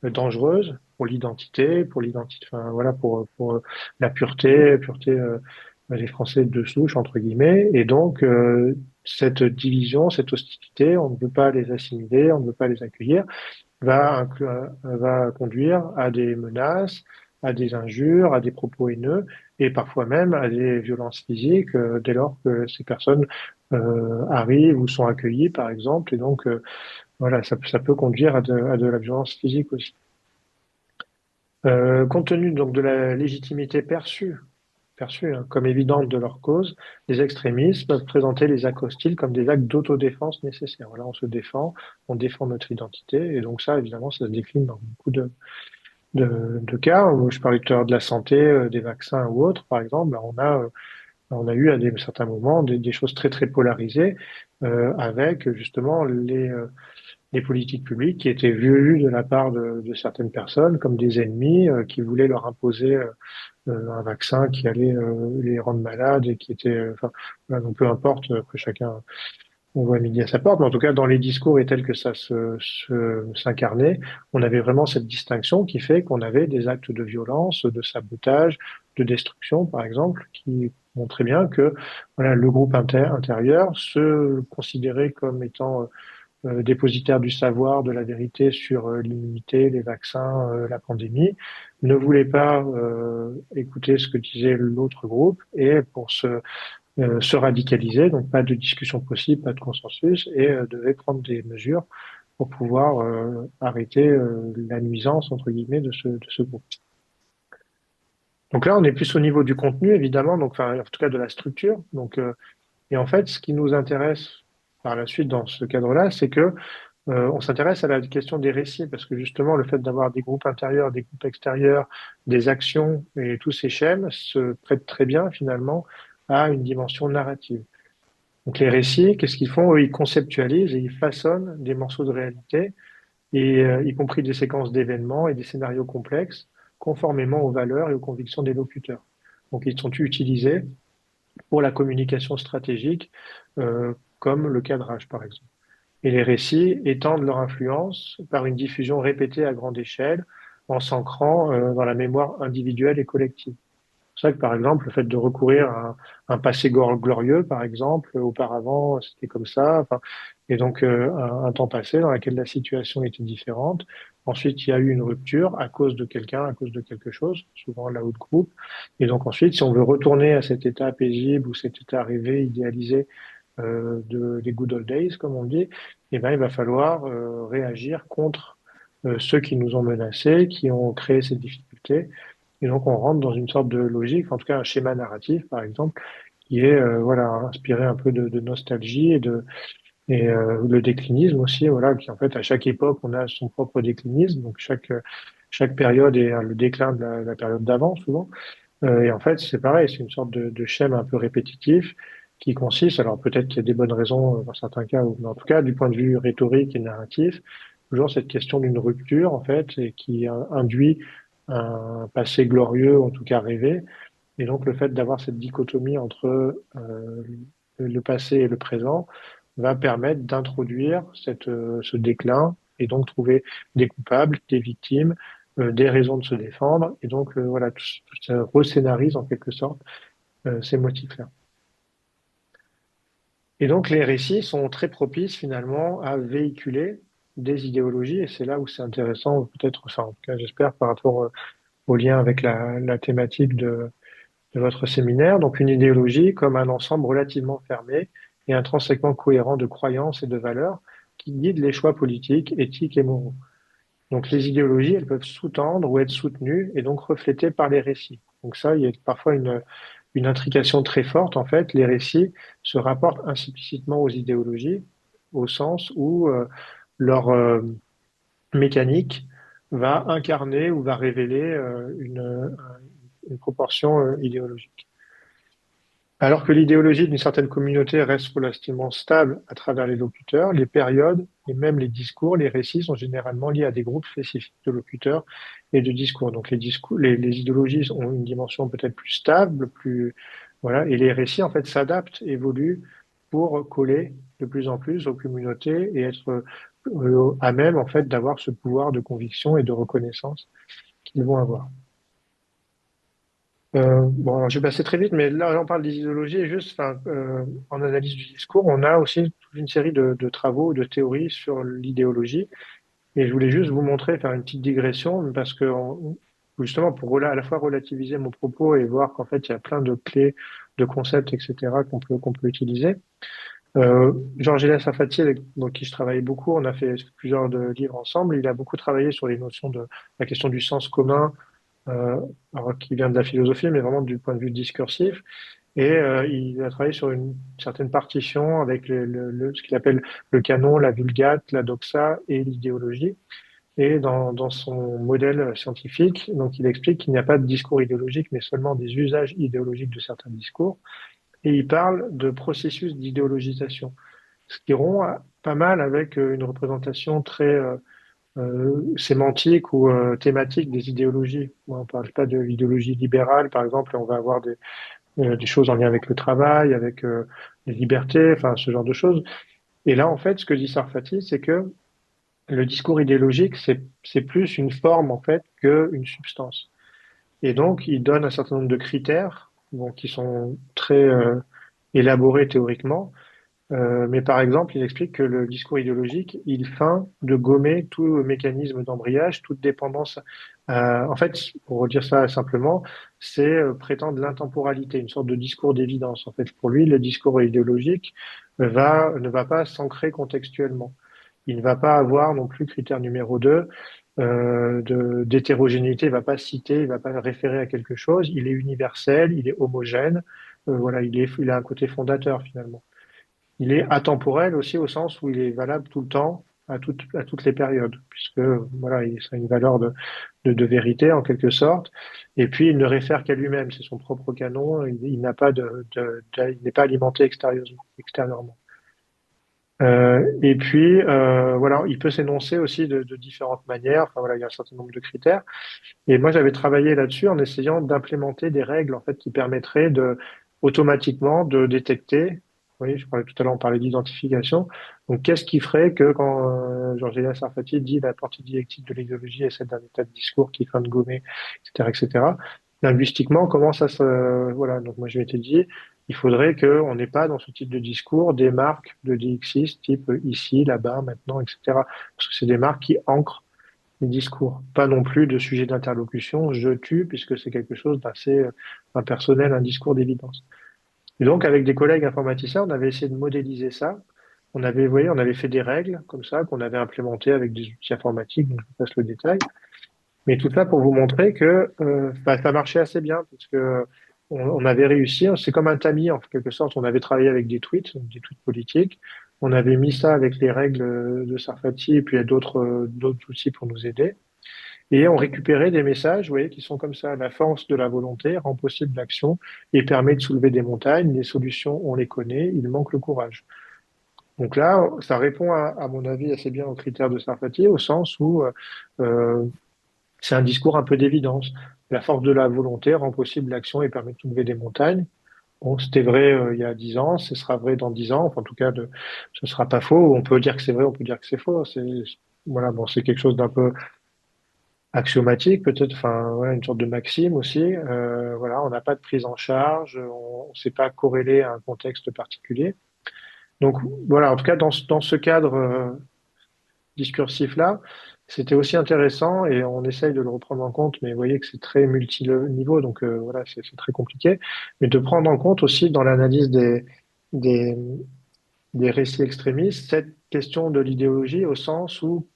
dangereuses pour l'identité, enfin voilà, pour la pureté des Français de souche entre guillemets, et donc cette division, cette hostilité, on ne peut pas les assimiler, on ne peut pas les accueillir va conduire à des menaces, à des injures, à des propos haineux et parfois même à des violences physiques dès lors que ces personnes arrivent ou sont accueillies, par exemple. Et donc, voilà, ça peut conduire à de la violence physique aussi. Compte tenu donc de la légitimité perçue hein, comme évidente de leur cause, les extrémistes peuvent présenter les actes hostiles comme des actes d'autodéfense nécessaires. Voilà, on se défend, on défend notre identité, et donc ça, évidemment, ça se décline dans beaucoup de cas. Je parlais tout à l'heure de la santé, des vaccins ou autres, par exemple. Ben, on a eu à certains moments des choses très très polarisées avec justement les politiques publiques qui étaient vues de la part de certaines personnes comme des ennemis qui voulaient leur imposer un vaccin qui allait les rendre malades et qui était, enfin, voilà, donc peu importe, que chacun on voit midi à sa porte, mais en tout cas dans les discours et tel que ça s'incarnait, on avait vraiment cette distinction qui fait qu'on avait des actes de violence, de sabotage, de destruction, par exemple, qui montraient bien que voilà le groupe intérieur se considérait comme étant dépositaire du savoir, de la vérité sur l'immunité, les vaccins, la pandémie, ne voulait pas écouter ce que disait l'autre groupe et pour se radicaliser, donc pas de discussion possible, pas de consensus, et devait prendre des mesures pour pouvoir arrêter la nuisance, entre guillemets, de ce groupe. Donc là, on est plus au niveau du contenu, évidemment, donc, enfin, en tout cas de la structure. Donc, et en fait, ce qui nous intéresse par la suite dans ce cadre-là, c'est que on s'intéresse à la question des récits, parce que justement, le fait d'avoir des groupes intérieurs, des groupes extérieurs, des actions et tous ces schèmes se prêtent très bien finalement à une dimension narrative. Donc les récits, qu'est-ce qu'ils font? Eux, ils conceptualisent et ils façonnent des morceaux de réalité, et y compris des séquences d'événements et des scénarios complexes, conformément aux valeurs et aux convictions des locuteurs. Donc ils sont utilisés pour la communication stratégique, comme le cadrage par exemple. Et les récits étendent leur influence par une diffusion répétée à grande échelle, en s'ancrant dans la mémoire individuelle et collective. C'est ça que, par exemple, le fait de recourir à un passé glorieux, par exemple, auparavant, c'était comme ça, enfin, et donc un temps passé dans lequel la situation était différente. Ensuite, il y a eu une rupture à cause de quelqu'un, à cause de quelque chose, souvent là haut de groupe. Et donc ensuite, si on veut retourner à cet état paisible ou cet état rêvé, idéalisé des good old days, comme on dit, eh ben, il va falloir réagir contre ceux qui nous ont menacés, qui ont créé ces difficultés. Et donc, on rentre dans une sorte de logique, en tout cas un schéma narratif, par exemple, qui est voilà, inspiré un peu de nostalgie et le déclinisme aussi, voilà, qui en fait, à chaque époque, on a son propre déclinisme. Donc, chaque période est le déclin de la période d'avant, souvent. Et en fait, c'est pareil, c'est une sorte de schème un peu répétitif qui consiste, alors peut-être qu'il y a des bonnes raisons dans certains cas, mais en tout cas, du point de vue rhétorique et narratif, toujours cette question d'une rupture, en fait, et qui induit un passé glorieux, en tout cas rêvé. Et donc, le fait d'avoir cette dichotomie entre le passé et le présent va permettre d'introduire ce déclin et donc trouver des coupables, des victimes, des raisons de se défendre. Et donc, voilà, tout ça rescénarise en quelque sorte ces motifs-là. Et donc, les récits sont très propices finalement à véhiculer des idéologies. Et c'est là où c'est intéressant, peut-être, enfin, en tout cas, j'espère, par rapport au lien avec la thématique de votre séminaire. Donc, une idéologie comme un ensemble relativement fermé et intrinsèquement cohérent de croyances et de valeurs qui guident les choix politiques, éthiques et moraux. Donc, les idéologies, elles peuvent sous-tendre ou être soutenues et donc reflétées par les récits. Donc ça, il y a parfois une intrication très forte. En fait, les récits se rapportent implicitement aux idéologies, au sens où leur mécanique va incarner ou va révéler une proportion idéologique. Alors que l'idéologie d'une certaine communauté reste relativement stable à travers les locuteurs, les périodes et même les discours, les récits sont généralement liés à des groupes spécifiques de locuteurs et de discours. Donc les discours, les idéologies ont une dimension peut-être plus stable, plus voilà, et les récits en fait s'adaptent, évoluent pour coller de plus en plus aux communautés et être à même en fait d'avoir ce pouvoir de conviction et de reconnaissance qu'ils vont avoir. Bon, alors, je vais passer très vite, mais là, on parle des idéologies et juste, enfin, en analyse du discours, on a aussi toute une série de travaux, de théories sur l'idéologie. Et je voulais juste vous montrer, faire une petite digression, parce que justement, pour à la fois relativiser mon propos et voir qu'en fait, il y a plein de clés, de concepts, etc., qu'on peut utiliser. Georges Elias Safati, avec donc, qui je travaille beaucoup, on a fait plusieurs livres ensemble. Il a beaucoup travaillé sur les notions de la question du sens commun, alors qui vient de la philosophie, mais vraiment du point de vue discursif. Et il a travaillé sur une certaine partition avec ce qu'il appelle le canon, la vulgate, la doxa et l'idéologie. Et dans son modèle scientifique, donc il explique qu'il n'y a pas de discours idéologique, mais seulement des usages idéologiques de certains discours. Et il parle de processus d'idéologisation, ce qui rompt pas mal avec une représentation très sémantique ou thématique des idéologies. On ne parle pas de l'idéologie libérale, par exemple, on va avoir des choses en lien avec le travail, avec les libertés, enfin ce genre de choses. Et là, en fait, ce que dit Sarfati, c'est que le discours idéologique, c'est plus une forme en fait qu'une substance. Et donc, il donne un certain nombre de critères, bon, qui sont très élaborés théoriquement, mais par exemple, il explique que le discours idéologique, il feint de gommer tout mécanisme d'embrayage, toute dépendance. En fait, pour dire ça simplement, c'est prétendre l'intemporalité, une sorte de discours d'évidence. En fait, pour lui, le discours idéologique ne va pas s'ancrer contextuellement. Il ne va pas avoir non plus critère numéro 2 d'hétérogénéité. Il ne va pas citer, il ne va pas référer à quelque chose. Il est universel, il est homogène. Voilà, il a un côté fondateur finalement. Il est atemporel aussi au sens où il est valable tout le temps, à toutes les périodes, puisque voilà, ça a une valeur de vérité en quelque sorte. Et puis il ne réfère qu'à lui-même, c'est son propre canon. Il n'a pas il n'est pas alimenté extérieurement. Et puis voilà, il peut s'énoncer aussi de différentes manières. Enfin voilà, il y a un certain nombre de critères. Et moi, j'avais travaillé là-dessus en essayant d'implémenter des règles en fait qui permettraient de automatiquement de détecter. Oui, je parlais tout à l'heure, on parlait d'identification. Donc, qu'est-ce qui ferait que quand Georges Sarfati dit la partie dialectique de l'idéologie est celle d'un état de discours qui feint de gommer, etc., etc. Linguistiquement, comment ça se voilà. Donc, moi, je m'étais dit, il faudrait qu'on n'ait pas dans ce type de discours des marques de DXIS type ici, là-bas, maintenant, etc. Parce que c'est des marques qui ancrent les discours. Pas non plus de sujet d'interlocution, je tue, puisque c'est quelque chose d'assez impersonnel, un discours d'évidence. Et donc, avec des collègues informaticiens, on avait essayé de modéliser ça vous voyez, on avait fait des règles comme ça qu'on avait implémentées avec des outils informatiques, donc je vous passe le détail. Mais tout ça pour vous montrer que bah, ça marchait assez bien parce que on avait réussi. C'est comme un tamis en quelque sorte. On avait travaillé avec des tweets politiques. On avait mis ça avec les règles de Sarfati et puis il y a d'autres outils pour nous aider. Et on récupérait des messages, vous voyez, qui sont comme ça. La force de la volonté rend possible l'action et permet de soulever des montagnes. Les solutions, on les connaît. Il manque le courage. Donc là, ça répond à mon avis assez bien aux critères de Sarfati au sens où euh, c'est un discours un peu d'évidence. La force de la volonté rend possible l'action et permet de soulever des montagnes. Bon, c'était vrai il y a 10 ans, ce sera vrai dans 10 ans. Enfin, en tout cas, ce sera pas faux. On peut dire que c'est vrai, on peut dire que c'est faux. Voilà, bon, c'est quelque chose d'un peu axiomatique, peut-être. Enfin, ouais, une sorte de maxime aussi. Voilà, on n'a pas de prise en charge, on ne sait pas corréler à un contexte particulier. Donc voilà, en tout cas, dans ce cadre discursif-là, c'était aussi intéressant et on essaye de le reprendre en compte, mais vous voyez que c'est très multi-niveau, donc voilà, c'est très compliqué. Mais de prendre en compte aussi dans l'analyse des, des récits extrémistes cette question de l'idéologie au sens où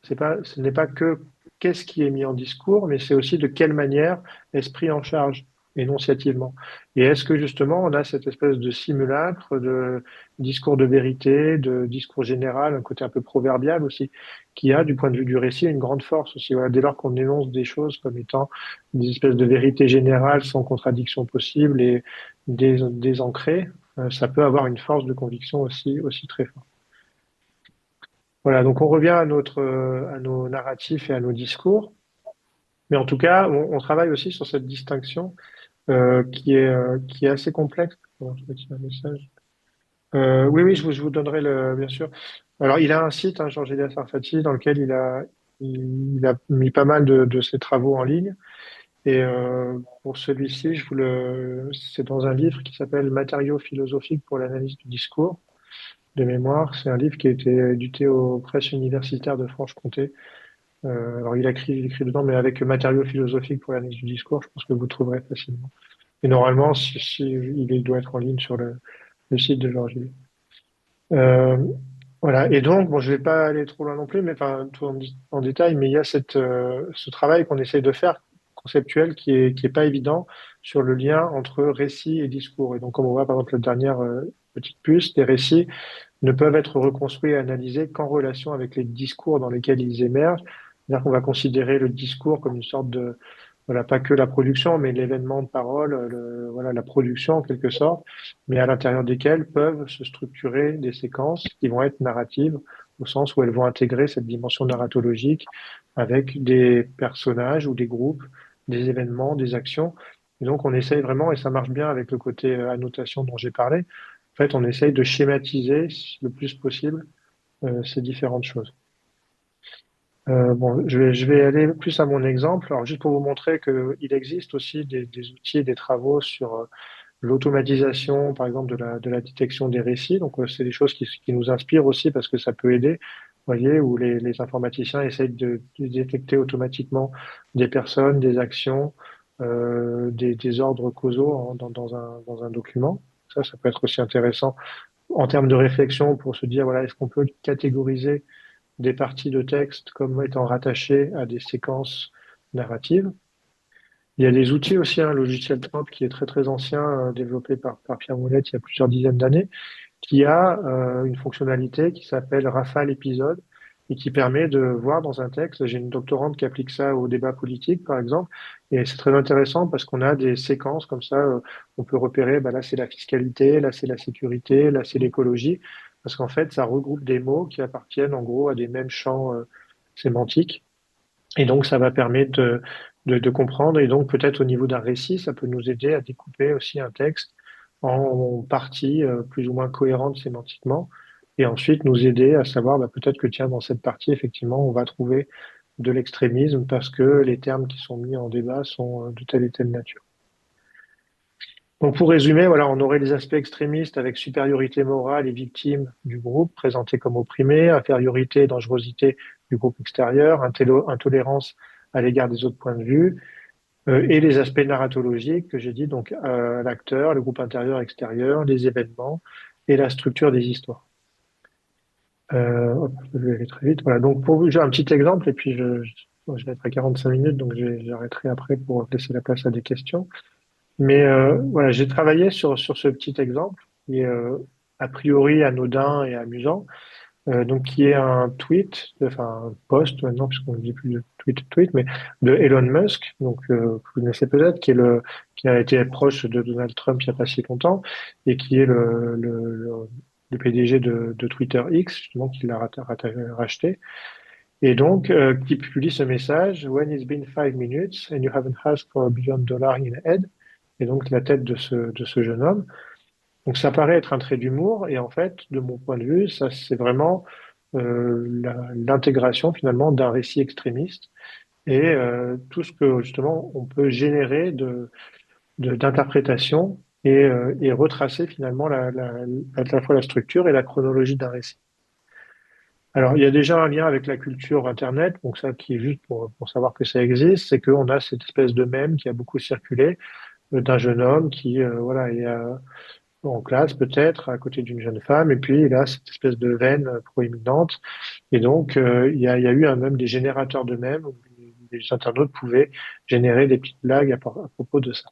ce n'est pas que qu'est-ce qui est mis en discours, mais c'est aussi de quelle manière est-ce pris en charge énonciativement. Et est-ce que justement on a cette espèce de simulacre de discours de vérité, de discours général, un côté un peu proverbial aussi, qui a du point de vue du récit une grande force aussi. Voilà, dès lors qu'on énonce des choses comme étant des espèces de vérité générale sans contradiction possible et désancrées, ça peut avoir une force de conviction aussi très forte. Voilà, donc on revient à nos narratifs et à nos discours, mais en tout cas, on travaille aussi sur cette distinction qui est assez complexe. Attends, je retire un message. Oui, oui, je vous donnerai bien sûr. Alors, il a un site, hein, Georges Elias Sarfati, dans lequel il a mis pas mal de ses travaux en ligne. Et pour celui-ci, c'est dans un livre qui s'appelle Matériaux philosophiques pour l'analyse du discours de mémoire. C'est un livre qui a été édité aux presses universitaires de Franche-Comté. Alors, il écrit dedans, mais avec matériaux philosophiques pour l'analyse du discours, je pense que vous trouverez facilement. Et normalement, il doit être en ligne sur le site de Georges Elias. Euh, voilà. Et donc, bon, je vais pas aller trop loin non plus, mais enfin, tout en détail, mais il y a ce travail qu'on essaye de faire conceptuel qui est pas évident sur le lien entre récit et discours. Et donc, comme on voit par exemple la dernière petite puce, les récits ne peuvent être reconstruits et analysés qu'en relation avec les discours dans lesquels ils émergent. C'est-à-dire qu'on va considérer le discours comme une sorte de, voilà, pas que la production, mais l'événement de parole, voilà, la production en quelque sorte, mais à l'intérieur desquelles peuvent se structurer des séquences qui vont être narratives, au sens où elles vont intégrer cette dimension narratologique avec des personnages ou des groupes, des événements, des actions. Et donc on essaye vraiment, et ça marche bien avec le côté annotation dont j'ai parlé, en fait on essaye de schématiser le plus possible ces différentes choses. Bon, je vais aller plus à mon exemple. Alors, juste pour vous montrer qu'il existe aussi des outils et des travaux sur l'automatisation, par exemple, de la détection des récits. Donc, c'est des choses qui nous inspirent aussi parce que ça peut aider. Vous voyez, où les informaticiens essayent de détecter automatiquement des personnes, des actions, des ordres causaux dans un document. Ça peut être aussi intéressant en termes de réflexion pour se dire, voilà, est-ce qu'on peut catégoriser des parties de texte comme étant rattachées à des séquences narratives. Il y a des outils aussi, un logiciel Trop qui est très très ancien, développé par Pierre Moulette il y a plusieurs dizaines d'années, qui a une fonctionnalité qui s'appelle rafale épisode et qui permet de voir dans un texte, j'ai une doctorante qui applique ça au débat politique par exemple, et c'est très intéressant parce qu'on a des séquences comme ça, on peut repérer, bah là c'est la fiscalité, là c'est la sécurité, là c'est l'écologie, parce qu'en fait ça regroupe des mots qui appartiennent en gros à des mêmes champs sémantiques, et donc ça va permettre de comprendre, et donc peut-être au niveau d'un récit, ça peut nous aider à découper aussi un texte en parties plus ou moins cohérentes sémantiquement, et ensuite nous aider à savoir bah, peut-être que tiens, dans cette partie, effectivement, on va trouver de l'extrémisme parce que les termes qui sont mis en débat sont de telle et telle nature. Donc pour résumer, voilà, on aurait les aspects extrémistes avec supériorité morale et victime du groupe présenté comme opprimé, infériorité et dangerosité du groupe extérieur, intolérance à l'égard des autres points de vue, et les aspects narratologiques que j'ai dit, donc l'acteur, le groupe intérieur-extérieur, les événements et la structure des histoires. Hop, je vais aller très vite. Voilà. Donc, pour vous, j'ai un petit exemple et puis je vais être à 45 minutes, donc j'arrêterai après pour laisser la place à des questions. Mais voilà, j'ai travaillé sur ce petit exemple qui est a priori anodin et amusant, donc qui est un tweet, enfin un post maintenant, puisqu'on ne dit plus de tweet, mais de Elon Musk, donc que vous connaissez peut-être, qui a été proche de Donald Trump il n'y a pas si longtemps, et qui est le PDG de Twitter X, justement, qui l'a racheté. Et donc, qui publie ce message, When it's been 5 minutes and you haven't asked for $1 billion in aid, et donc la tête de ce jeune homme. Donc ça paraît être un trait d'humour, et en fait, de mon point de vue, ça c'est vraiment l'intégration finalement d'un récit extrémiste et tout ce que justement on peut générer d'interprétation et retracer finalement à la fois la structure et la chronologie d'un récit. Alors, il y a déjà un lien avec la culture Internet, donc ça qui est juste pour savoir que ça existe, c'est qu'on a cette espèce de mème qui a beaucoup circulé d'un jeune homme qui voilà est en classe peut-être à côté d'une jeune femme et puis il a cette espèce de veine proéminente et donc il y a eu même des générateurs de mèmes où les internautes pouvaient générer des petites blagues à propos de ça.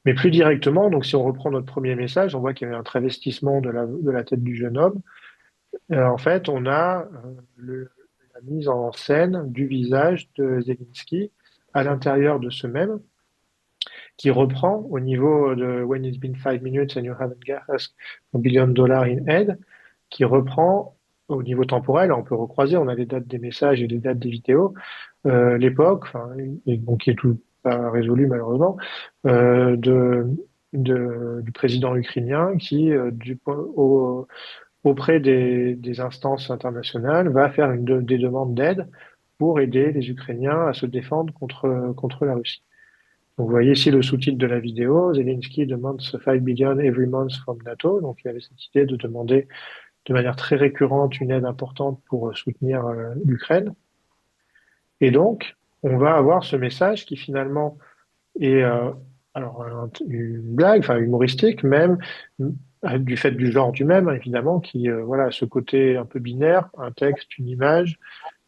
Mais plus directement, donc si on reprend notre premier message, on voit qu'il y avait un travestissement de la tête du jeune homme. En fait, on a la mise en scène du visage de Zelensky à l'intérieur de ce mème qui reprend au niveau de When it's been 5 minutes and you haven't asked $1 billion in aid, qui reprend au niveau temporel, on peut recroiser, on a les dates des messages et les dates des vidéos, l'époque, enfin, et donc qui est tout pas résolu malheureusement, du président ukrainien qui, auprès des instances internationales, va faire des demandes d'aide pour aider les Ukrainiens à se défendre contre la Russie. Donc, vous voyez ici le sous-titre de la vidéo. Zelensky demande ce 5 billion every month from NATO. Donc, il y avait cette idée de demander de manière très récurrente une aide importante pour soutenir l'Ukraine. Et donc, on va avoir ce message qui finalement est alors une blague, enfin humoristique même, du fait du genre du même, évidemment, qui voilà ce côté un peu binaire, un texte, une image.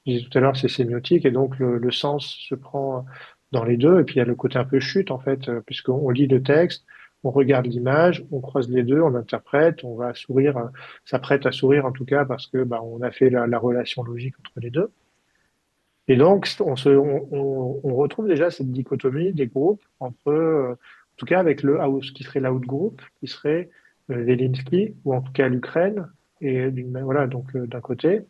Je disais tout à l'heure, c'est sémiotique et donc le sens se prend dans les deux. Et puis il y a le côté un peu chute en fait, puisqu'on lit le texte, on regarde l'image, on croise les deux, on interprète, on va sourire, s'apprête à sourire en tout cas parce que bah, on a fait la relation logique entre les deux. Et donc on retrouve déjà cette dichotomie des groupes entre, en tout cas avec le house qui serait l'out group, qui serait Zelensky ou en tout cas l'Ukraine et voilà donc d'un côté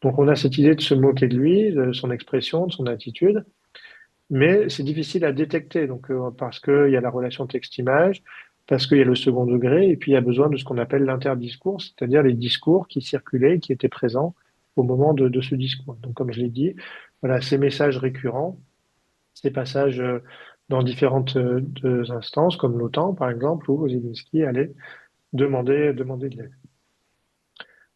donc on a cette idée de se moquer de lui, de son expression, de son attitude, mais c'est difficile à détecter donc parce qu'il y a la relation texte-image, parce qu'il y a le second degré, et puis il y a besoin de ce qu'on appelle l'interdiscours, c'est-à-dire les discours qui circulaient, qui étaient présents au moment de ce discours. Donc comme je l'ai dit, voilà, ces messages récurrents, ces passages dans différentes instances, comme l'OTAN par exemple, où Zelensky allait demander de l'aide.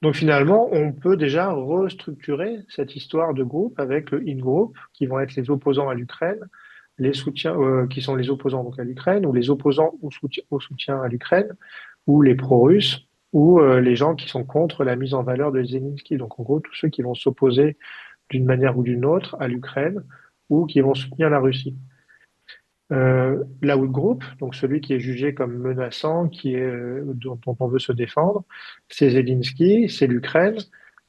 Donc finalement, on peut déjà restructurer cette histoire de groupe avec le in-group, qui vont être les opposants à l'Ukraine, les soutiens, qui sont les opposants donc à l'Ukraine, ou les opposants au soutien à l'Ukraine, ou les pro-russes, ou les gens qui sont contre la mise en valeur de Zelensky. Donc en gros, tous ceux qui vont s'opposer d'une manière ou d'une autre à l'Ukraine, ou qui vont soutenir la Russie. L'outgroup, donc celui qui est jugé comme menaçant, dont on veut se défendre, c'est Zelensky, c'est l'Ukraine,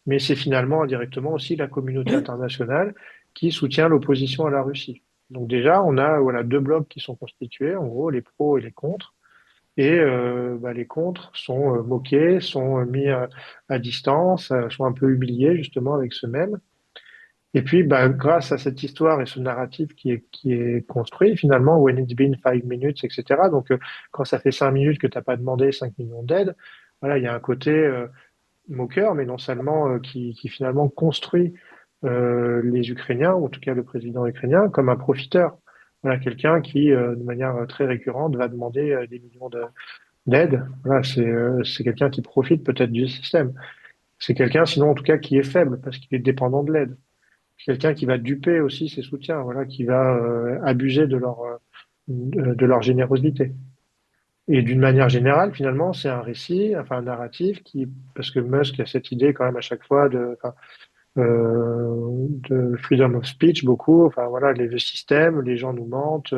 mais c'est finalement indirectement aussi la communauté internationale qui soutient l'opposition à la Russie. Donc déjà, on a voilà deux blocs qui sont constitués, en gros les pros et les contre, et bah, les contre sont moqués, sont mis à distance, sont un peu humiliés justement avec ce même. Et puis, bah, grâce à cette histoire et ce narratif qui est construit, finalement, when it's been 5 minutes, etc. Donc, quand ça fait 5 minutes que t'as pas demandé 5 millions d'aide, voilà, il y a un côté moqueur, mais non seulement qui finalement construit les Ukrainiens, ou en tout cas le président ukrainien, comme un profiteur. Voilà, quelqu'un qui, de manière très récurrente, va demander des millions d'aide. Voilà, c'est quelqu'un qui profite peut-être du système. C'est quelqu'un, sinon, en tout cas, qui est faible parce qu'il est dépendant de l'aide quelqu'un qui va duper aussi ses soutiens, voilà, qui va abuser de leur générosité. Et d'une manière générale, finalement, c'est un récit, enfin un narratif parce que Musk a cette idée quand même à chaque fois de freedom of speech beaucoup. Enfin voilà, le système, les gens nous mentent,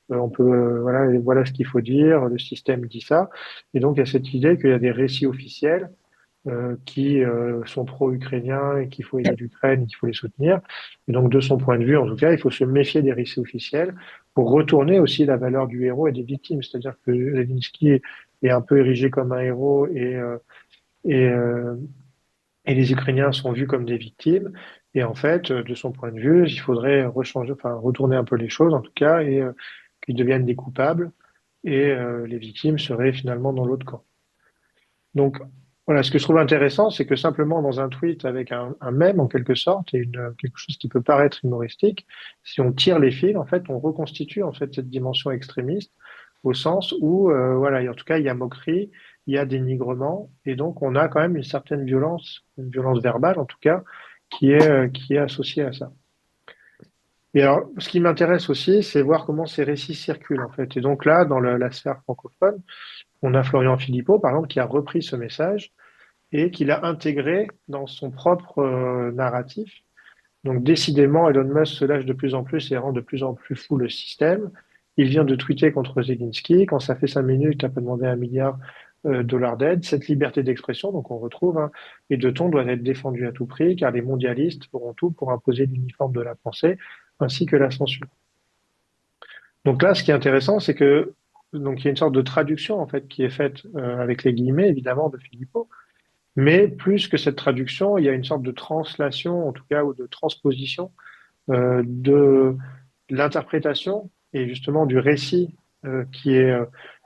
on peut, voilà, et voilà ce qu'il faut dire, le système dit ça. Et donc il y a cette idée qu'il y a des récits officiels qui sont pro-ukrainiens et qu'il faut aider l'Ukraine, qu'il faut les soutenir. Et donc de son point de vue, en tout cas, il faut se méfier des récits officiels pour retourner aussi la valeur du héros et des victimes. C'est-à-dire que Zelensky est un peu érigé comme un héros et, euh, et les Ukrainiens sont vus comme des victimes. Et en fait, de son point de vue, il faudrait rechanger, enfin retourner un peu les choses, en tout cas, et qu'ils deviennent des coupables. Et les victimes seraient finalement dans l'autre camp. Donc, voilà, ce que je trouve intéressant, c'est que simplement dans un tweet avec un mème en quelque sorte et quelque chose qui peut paraître humoristique, si on tire les fils, en fait, on reconstitue en fait cette dimension extrémiste au sens où, voilà, et en tout cas, il y a moquerie, il y a dénigrement, et donc on a quand même une violence verbale en tout cas, qui est associée à ça. Et alors, ce qui m'intéresse aussi, c'est voir comment ces récits circulent en fait. Et donc là, dans la sphère francophone, on a Florian Philippot, par exemple, qui a repris ce message et qu'il a intégré dans son propre narratif. Donc décidément, Elon Musk se lâche de plus en plus et rend de plus en plus fou le système. Il vient de tweeter contre Zelensky. Quand ça fait 5 minutes, il a pas demandé 1 milliard dollars d'aide. Cette liberté d'expression, donc on retrouve, hein, et de ton doit être défendue à tout prix, car les mondialistes feront tout pour imposer l'uniforme de la pensée, ainsi que la censure. Donc là, ce qui est intéressant, c'est que donc il y a une sorte de traduction en fait qui est faite avec les guillemets évidemment de Philippot, mais plus que cette traduction, il y a une sorte de translation, en tout cas, ou de transposition de l'interprétation et justement du récit qui est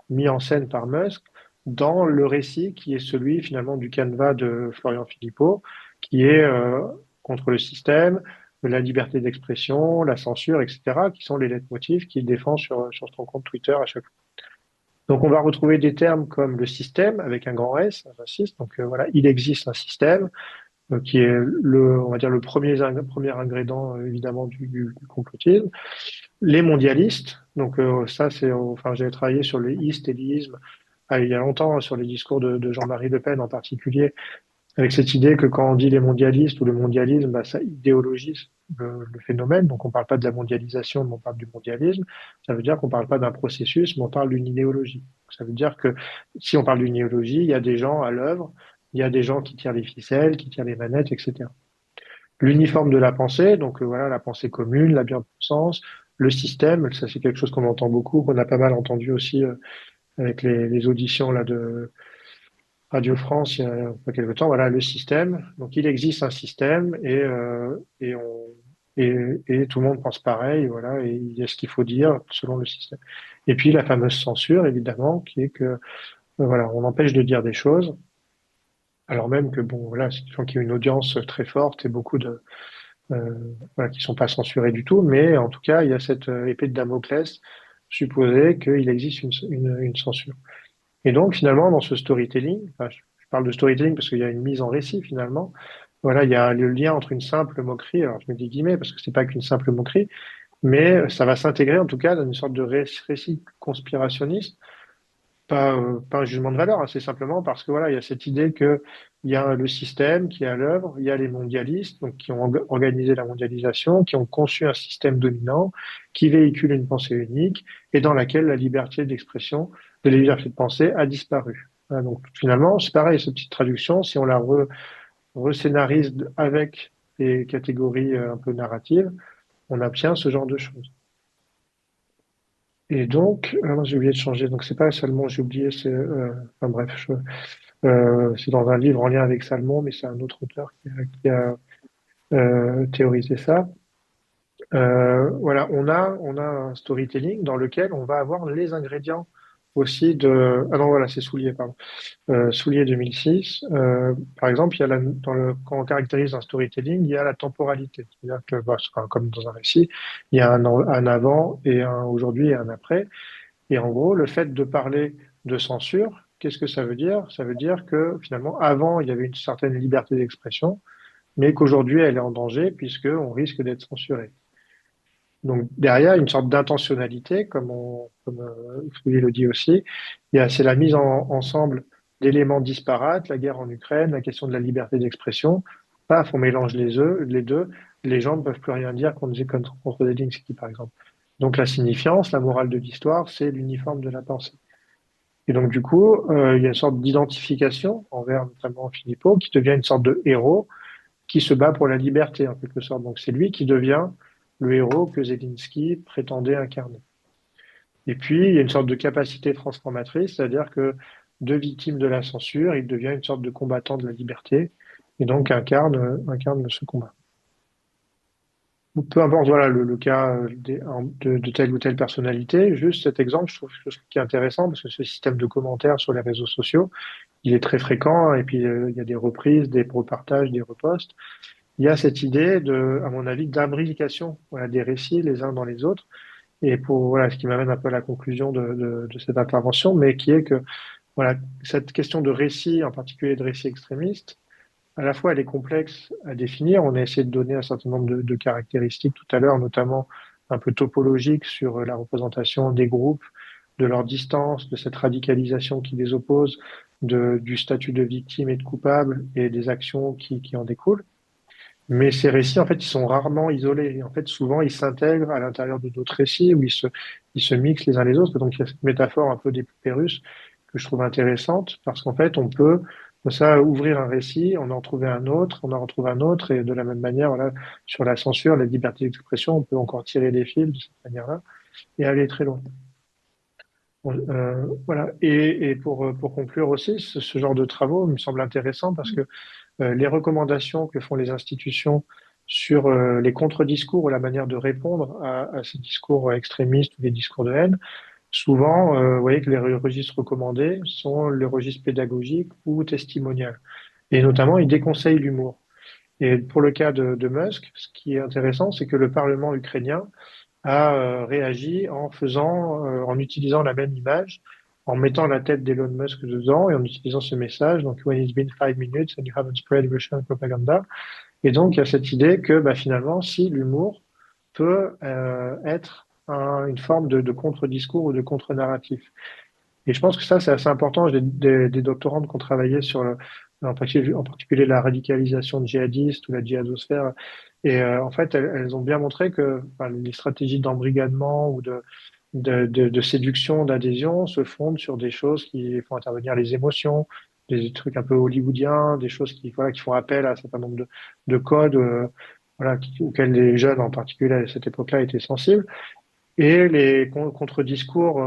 mis en scène par Musk dans le récit qui est celui finalement du canevas de Florian Philippot, qui est contre le système, la liberté d'expression, la censure, etc., qui sont les leitmotifs qu'il défend sur son compte Twitter à chaque fois. Donc, on va retrouver des termes comme le système avec un grand S, j'insiste. Donc, voilà, il existe un système qui est on va dire le premier ingrédient évidemment du complotisme. Les mondialistes, donc ça c'est, enfin, j'avais travaillé sur le East et l'isme il y a longtemps sur les discours de Jean-Marie Le Pen en particulier, avec cette idée que quand on dit les mondialistes ou le mondialisme, bah, ça idéologise le phénomène. Donc, on ne parle pas de la mondialisation, mais on parle du mondialisme. Ça veut dire qu'on ne parle pas d'un processus, mais on parle d'une idéologie. Ça veut dire que si on parle d'une idéologie, il y a des gens à l'œuvre, il y a des gens qui tirent les ficelles, qui tirent les manettes, etc. L'uniforme de la pensée, donc voilà, la pensée commune, la bien-pensance, le système, ça c'est quelque chose qu'on entend beaucoup, qu'on a pas mal entendu aussi avec les auditions là de Radio France, il y a pas quelque temps, voilà, le système. Donc, il existe un système et tout le monde pense pareil, voilà, et il y a ce qu'il faut dire selon le système. Et puis, la fameuse censure, évidemment, qui est que, voilà, on empêche de dire des choses, alors même que, bon, voilà, c'est des gens qui ont une audience très forte et beaucoup euh, voilà, qui sont pas censurés du tout, mais en tout cas, il y a cette épée de Damoclès supposée qu'il existe une censure. Et donc, finalement, dans ce storytelling, enfin, je parle de storytelling parce qu'il y a une mise en récit, finalement. Voilà, il y a le lien entre une simple moquerie, alors je mets des guillemets parce que c'est pas qu'une simple moquerie, mais ça va s'intégrer en tout cas dans une sorte de récit conspirationniste, pas un jugement de valeur, hein, c'est simplement parce que voilà, il y a cette idée que il y a le système qui est à l'œuvre, il y a les mondialistes, donc qui ont organisé la mondialisation, qui ont conçu un système dominant, qui véhicule une pensée unique et dans laquelle la liberté d'expression, de la liberté de penser a disparu. Voilà, donc finalement, c'est pareil, cette petite traduction, si on la rescénarise avec des catégories un peu narratives, on obtient ce genre de choses. Et donc, j'ai oublié de changer. Donc, c'est pas Salmon, j'ai oublié. Enfin bref, c'est dans un livre en lien avec Salmon, mais c'est un autre auteur qui a théorisé ça. Voilà, on a un storytelling dans lequel on va avoir les ingrédients aussi de. Ah non, voilà, c'est Soulier, pardon. Soulier 2006. Par exemple, il y a quand on caractérise un storytelling, il y a la temporalité. C'est-à-dire que, bah, c'est comme dans un récit, il y a un avant et un aujourd'hui et un après. Et en gros, le fait de parler de censure, qu'est-ce que ça veut dire? Ça veut dire que finalement, avant, il y avait une certaine liberté d'expression, mais qu'aujourd'hui, elle est en danger puisqu'on risque d'être censuré. Donc derrière, une sorte d'intentionnalité, comme Fouillé le dit aussi. C'est la mise ensemble d'éléments disparates, la guerre en Ukraine, la question de la liberté d'expression. Paf, on mélange les deux. Les gens ne peuvent plus rien dire contre Zelensky, par exemple. Donc la signifiance, la morale de l'histoire, c'est l'uniforme de la pensée. Et donc du coup, il y a une sorte d'identification envers notamment Philippot, qui devient une sorte de héros qui se bat pour la liberté en quelque sorte. Donc c'est lui qui devient le héros que Zelensky prétendait incarner. Et puis il y a une sorte de capacité transformatrice, c'est-à-dire que de victime de la censure, il devient une sorte de combattant de la liberté et donc incarne ce combat. Ou peu importe voilà, le cas de telle ou telle personnalité, juste cet exemple, je trouve qui est intéressant parce que ce système de commentaires sur les réseaux sociaux, il est très fréquent et puis il y a des reprises, des repartages, des reposts. Il y a cette idée à mon avis, d'imbrication, voilà, des récits les uns dans les autres. Et voilà, ce qui m'amène un peu à la conclusion de cette intervention, mais qui est que, voilà, cette question de récit, en particulier de récit extrémiste, à la fois elle est complexe à définir. On a essayé de donner un certain nombre de caractéristiques tout à l'heure, notamment un peu topologiques sur la représentation des groupes, de leur distance, de cette radicalisation qui les oppose, du statut de victime et de coupable et des actions qui en découlent. Mais ces récits, en fait, ils sont rarement isolés. Et en fait, souvent, ils s'intègrent à l'intérieur de d'autres récits où ils se mixent les uns les autres. Donc, il y a cette métaphore un peu des poupées russes que je trouve intéressante parce qu'en fait, on peut, comme ça, ouvrir un récit, on en trouver un autre, on en retrouve un autre. Et de la même manière, voilà, sur la censure, la liberté d'expression, on peut encore tirer des fils de cette manière-là et aller très loin. Bon, voilà. Et pour conclure aussi, ce genre de travaux me semble intéressant parce que les recommandations que font les institutions sur les contre-discours ou la manière de répondre à ces discours extrémistes ou des discours de haine, souvent, vous voyez que les registres recommandés sont le registre pédagogique ou testimonial. Et notamment, ils déconseillent l'humour. Et pour le cas de Musk, ce qui est intéressant, c'est que le Parlement ukrainien a réagi en utilisant la même image, en mettant la tête d'Elon Musk dedans et en utilisant ce message, donc when it's been 5 minutes and you haven't spread Russian propaganda. Et donc il y a cette idée que bah, finalement, si l'humour peut être une forme de contre-discours ou de contre-narratif. Et je pense que ça, c'est assez important. J'ai des doctorantes qui ont travaillé sur en particulier la radicalisation djihadiste ou la djihadosphère. Et en fait, elles ont bien montré que enfin, les stratégies d'embrigadement ou de séduction, d'adhésion se fondent sur des choses qui font intervenir les émotions, des trucs un peu hollywoodiens, des choses qui font appel à un certain nombre de codes voilà, auxquels les jeunes en particulier à cette époque-là étaient sensibles. Et les contre-discours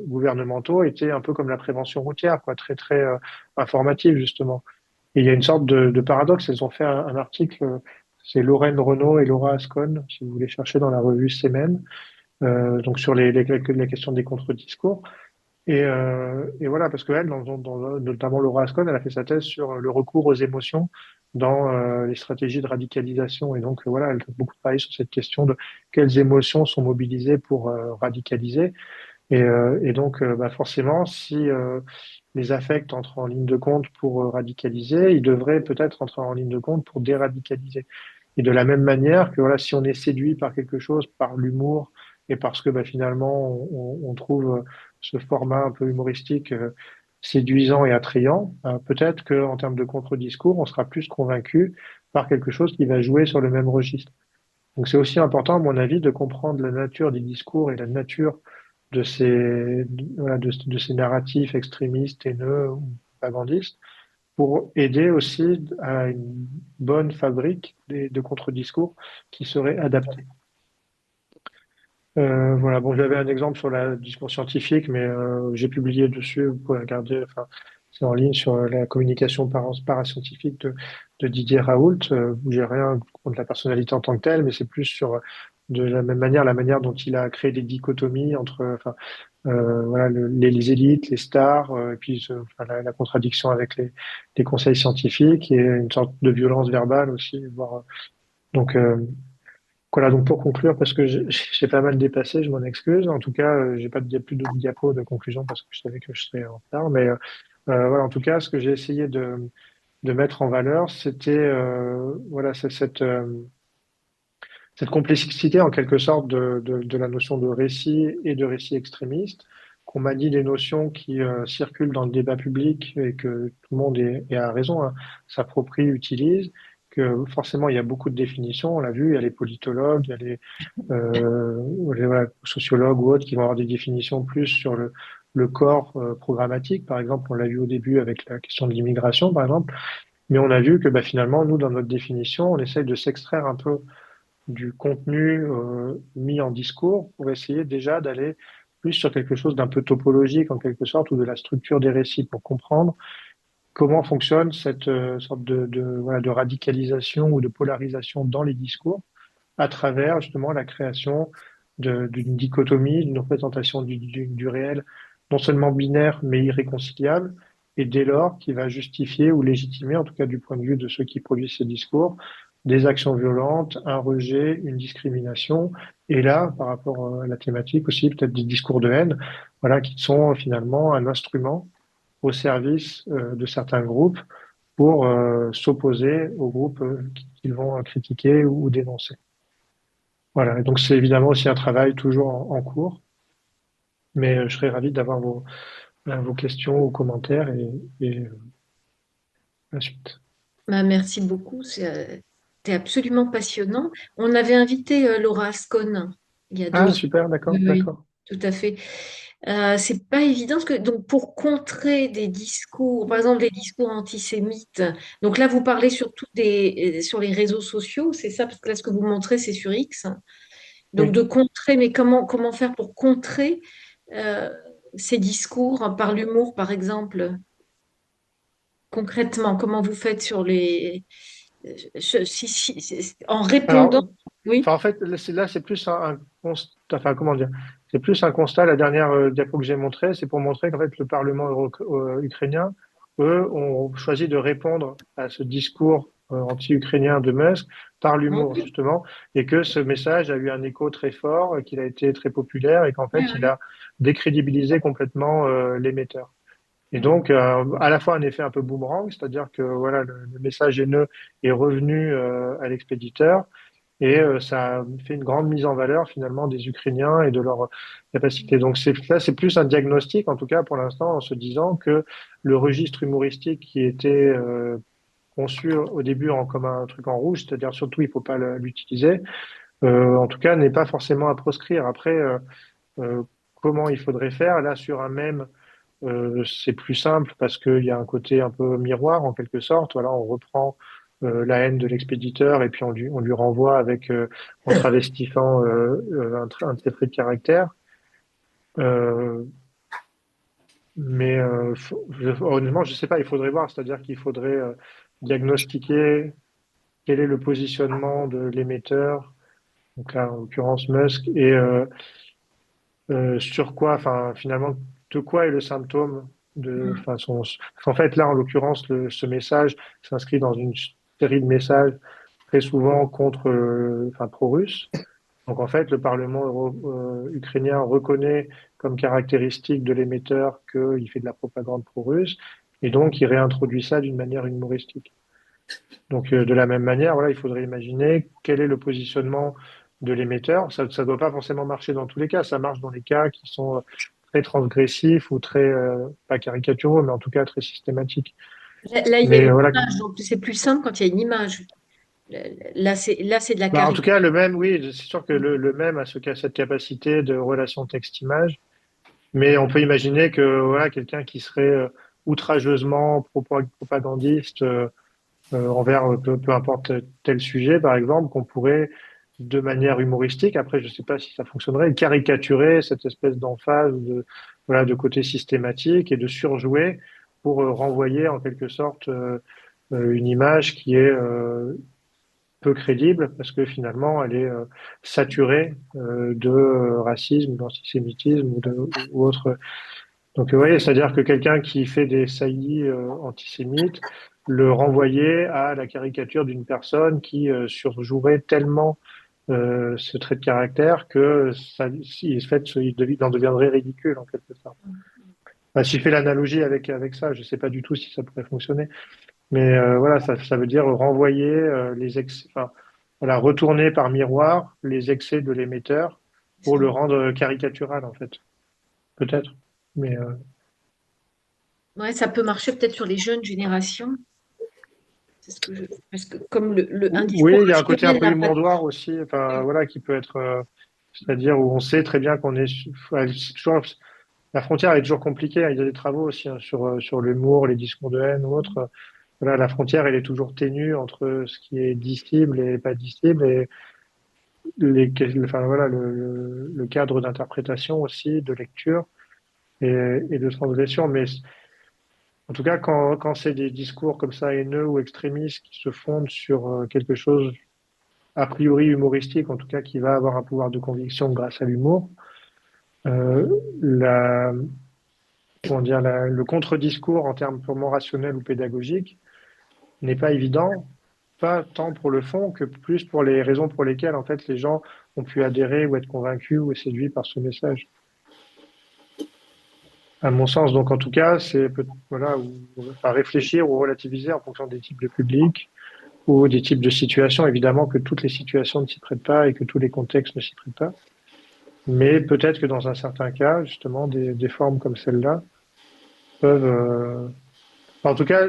gouvernementaux étaient un peu comme la prévention routière, quoi, très très informative justement. Et il y a une sorte de paradoxe. Elles ont fait un article, c'est Lorraine Renaud et Laura Ascon, si vous voulez chercher dans la revue Semen, donc sur la question des contre-discours. Et voilà, parce qu'elle, notamment Laura Ascon, elle a fait sa thèse sur le recours aux émotions dans les stratégies de radicalisation. Et donc, voilà, elle a beaucoup travaillé sur cette question de quelles émotions sont mobilisées pour radicaliser. Et donc, bah forcément, si les affects entrent en ligne de compte pour radicaliser, ils devraient peut-être entrer en ligne de compte pour déradicaliser. Et de la même manière que voilà, si on est séduit par quelque chose, par l'humour, et parce que bah, finalement on trouve ce format un peu humoristique séduisant et attrayant, peut-être qu'en termes de contre-discours, on sera plus convaincu par quelque chose qui va jouer sur le même registre. Donc c'est aussi important, à mon avis, de comprendre la nature des discours et la nature de ces narratifs extrémistes, haineux ou propagandistes pour aider aussi à une bonne fabrique de contre-discours qui seraient adaptés. Voilà, bon, j'avais un exemple sur la discours scientifique, mais j'ai publié dessus, vous pouvez regarder, enfin, c'est en ligne sur la communication parascientifique de Didier Raoult, où j'ai rien contre la personnalité en tant que telle, mais c'est plus sur, de la même manière, la manière dont il a créé des dichotomies entre, enfin, voilà, les élites, les stars, et puis enfin, la contradiction avec les conseils scientifiques et une sorte de violence verbale aussi, voire, donc, voilà, donc pour conclure, parce que j'ai pas mal dépassé, je m'en excuse. En tout cas, j'ai pas plus de diapo de conclusion parce que je savais que je serais en retard. Mais voilà, en tout cas, ce que j'ai essayé de mettre en valeur, c'était voilà, cette complexité en quelque sorte de la notion de récit et de récit extrémiste, qu'on m'a dit des notions qui circulent dans le débat public et que tout le monde, et a raison, hein, s'approprie, utilise, que forcément il y a beaucoup de définitions, on l'a vu, il y a les politologues, il y a voilà, sociologues ou autres qui vont avoir des définitions plus sur le corps programmatique, par exemple, on l'a vu au début avec la question de l'immigration, par exemple, mais on a vu que bah, finalement, nous, dans notre définition, on essaye de s'extraire un peu du contenu mis en discours pour essayer déjà d'aller plus sur quelque chose d'un peu topologique en quelque sorte ou de la structure des récits pour comprendre comment fonctionne cette sorte voilà, de radicalisation ou de polarisation dans les discours à travers justement la création d'une dichotomie, d'une représentation du réel non seulement binaire mais irréconciliable et dès lors qui va justifier ou légitimer, en tout cas du point de vue de ceux qui produisent ces discours, des actions violentes, un rejet, une discrimination, et là, par rapport à la thématique aussi, peut-être des discours de haine, voilà, qui sont finalement un instrument au service de certains groupes pour s'opposer aux groupes qu'ils vont critiquer ou dénoncer. Voilà, et donc c'est évidemment aussi un travail toujours en cours, mais je serais ravi d'avoir vos questions ou commentaires et la suite. Bah, merci beaucoup, c'était absolument passionnant. On avait invité Laura Ascon il y a Ah, 2 ans. super, Oui, d'accord, oui, d'accord. tout à fait. C'est pas évident parce que donc pour contrer des discours, par exemple des discours antisémites. Donc là, vous parlez surtout sur les réseaux sociaux, c'est ça, parce que là, ce que vous montrez, c'est sur X. Donc Oui. de contrer, mais comment faire pour contrer euh, ces discours par l'humour, par exemple, concrètement, comment vous faites sur les en répondant, Alors, oui. enfin, en fait, là, c'est plus un constat, enfin, comment dire, c'est plus un constat. La dernière diapo que j'ai montrée, c'est pour montrer qu'en fait, le Parlement ukrainien, eux, ont choisi de répondre à ce discours anti-ukrainien de Musk par l'humour, Oui, justement, et que ce message a eu un écho très fort, qu'il a été très populaire et qu'en oui, fait, il oui. a décrédibilisé complètement l'émetteur. Et donc, à la fois un effet un peu boomerang, c'est-à-dire que voilà, le message haineux est revenu à l'expéditeur et ça a fait une grande mise en valeur finalement des Ukrainiens et de leur capacité. Donc là, c'est plus un diagnostic, en tout cas pour l'instant, en se disant que le registre humoristique qui était conçu au début comme un truc en rouge, c'est-à-dire surtout il faut pas l'utiliser, en tout cas n'est pas forcément à proscrire. Après, euh, comment il faudrait faire? Là, sur un même c'est plus simple parce qu'il y a un côté un peu miroir en quelque sorte. Voilà, on reprend la haine de l'expéditeur et puis on lui renvoie avec en travestifiant un de ses traits de caractère. Euh, mais honnêtement, je sais pas. Il faudrait voir. C'est-à-dire qu'il faudrait diagnostiquer quel est le positionnement de l'émetteur. Donc là, en l'occurrence Musk et sur quoi, enfin, finalement, de quoi est le symptôme de, enfin, en fait, là, en l'occurrence, ce message s'inscrit dans une série de messages très souvent contre, enfin, pro-russes. Donc, en fait, le Parlement ukrainien reconnaît comme caractéristique de l'émetteur qu'il fait de la propagande pro-russe, et donc il réintroduit ça d'une manière humoristique. Donc, de la même manière, voilà, il faudrait imaginer quel est le positionnement de l'émetteur. Ça ne doit pas forcément marcher dans tous les cas. Ça marche dans les cas qui sont très transgressifs ou très, pas caricaturaux, mais en tout cas très systématiques. Là, il y a Mais une voilà. image, donc c'est plus simple quand il y a une image. Là, c'est de la Bah, en tout cas, caricature. le même, oui, c'est sûr que le même a cette capacité de relation texte-image. Mais on peut imaginer que voilà, quelqu'un qui serait outrageusement propagandiste envers peu importe tel sujet, par exemple, qu'on pourrait, de manière humoristique, après, je ne sais pas si ça fonctionnerait, caricaturer cette espèce d'emphase, voilà, de côté systématique et de surjouer pour renvoyer en quelque sorte une image qui est peu crédible parce que finalement, elle est saturée de racisme, d'antisémitisme ou autre. Donc, vous voyez, c'est-à-dire que quelqu'un qui fait des saillies antisémites, le renvoyer à la caricature d'une personne qui surjouerait tellement ce trait de caractère que ça, si, en fait, il en deviendrait ridicule en quelque sorte. Enfin, si je fais l'analogie avec ça, je ne sais pas du tout si ça pourrait fonctionner, mais voilà, ça veut dire renvoyer enfin, voilà, retourner par miroir les excès de l'émetteur pour le rendre caricatural, en fait. Peut-être. Mais Ouais, ça peut marcher peut-être sur les jeunes générations. C'est ce que parce que comme un discours oui, il y a un côté un rationnel peu n'a pas. humour noir aussi, enfin, voilà, qui peut être, c'est-à-dire où on sait très bien qu'on est, c'est toujours, la frontière est toujours compliquée, hein. Il y a des travaux aussi hein, sur l'humour, les discours de haine ou autre. Voilà, la frontière, elle est toujours ténue entre ce qui est dissible et pas dissible, et enfin, voilà, le cadre d'interprétation aussi, de lecture et de transgression. Mais en tout cas, quand c'est des discours comme ça haineux ou extrémistes qui se fondent sur quelque chose a priori humoristique, en tout cas qui va avoir un pouvoir de conviction grâce à l'humour, euh, la, comment dire, le contre-discours en termes purement rationnels ou pédagogiques n'est pas évident, pas tant pour le fond que plus pour les raisons pour lesquelles en fait les gens ont pu adhérer ou être convaincus ou séduits par ce message. À mon sens, donc en tout cas, voilà, enfin, réfléchir ou relativiser en fonction des types de publics ou des types de situations. Évidemment que toutes les situations ne s'y prêtent pas et que tous les contextes ne s'y prêtent pas. Mais peut-être que dans un certain cas, justement, des formes comme celle-là peuvent. En tout cas,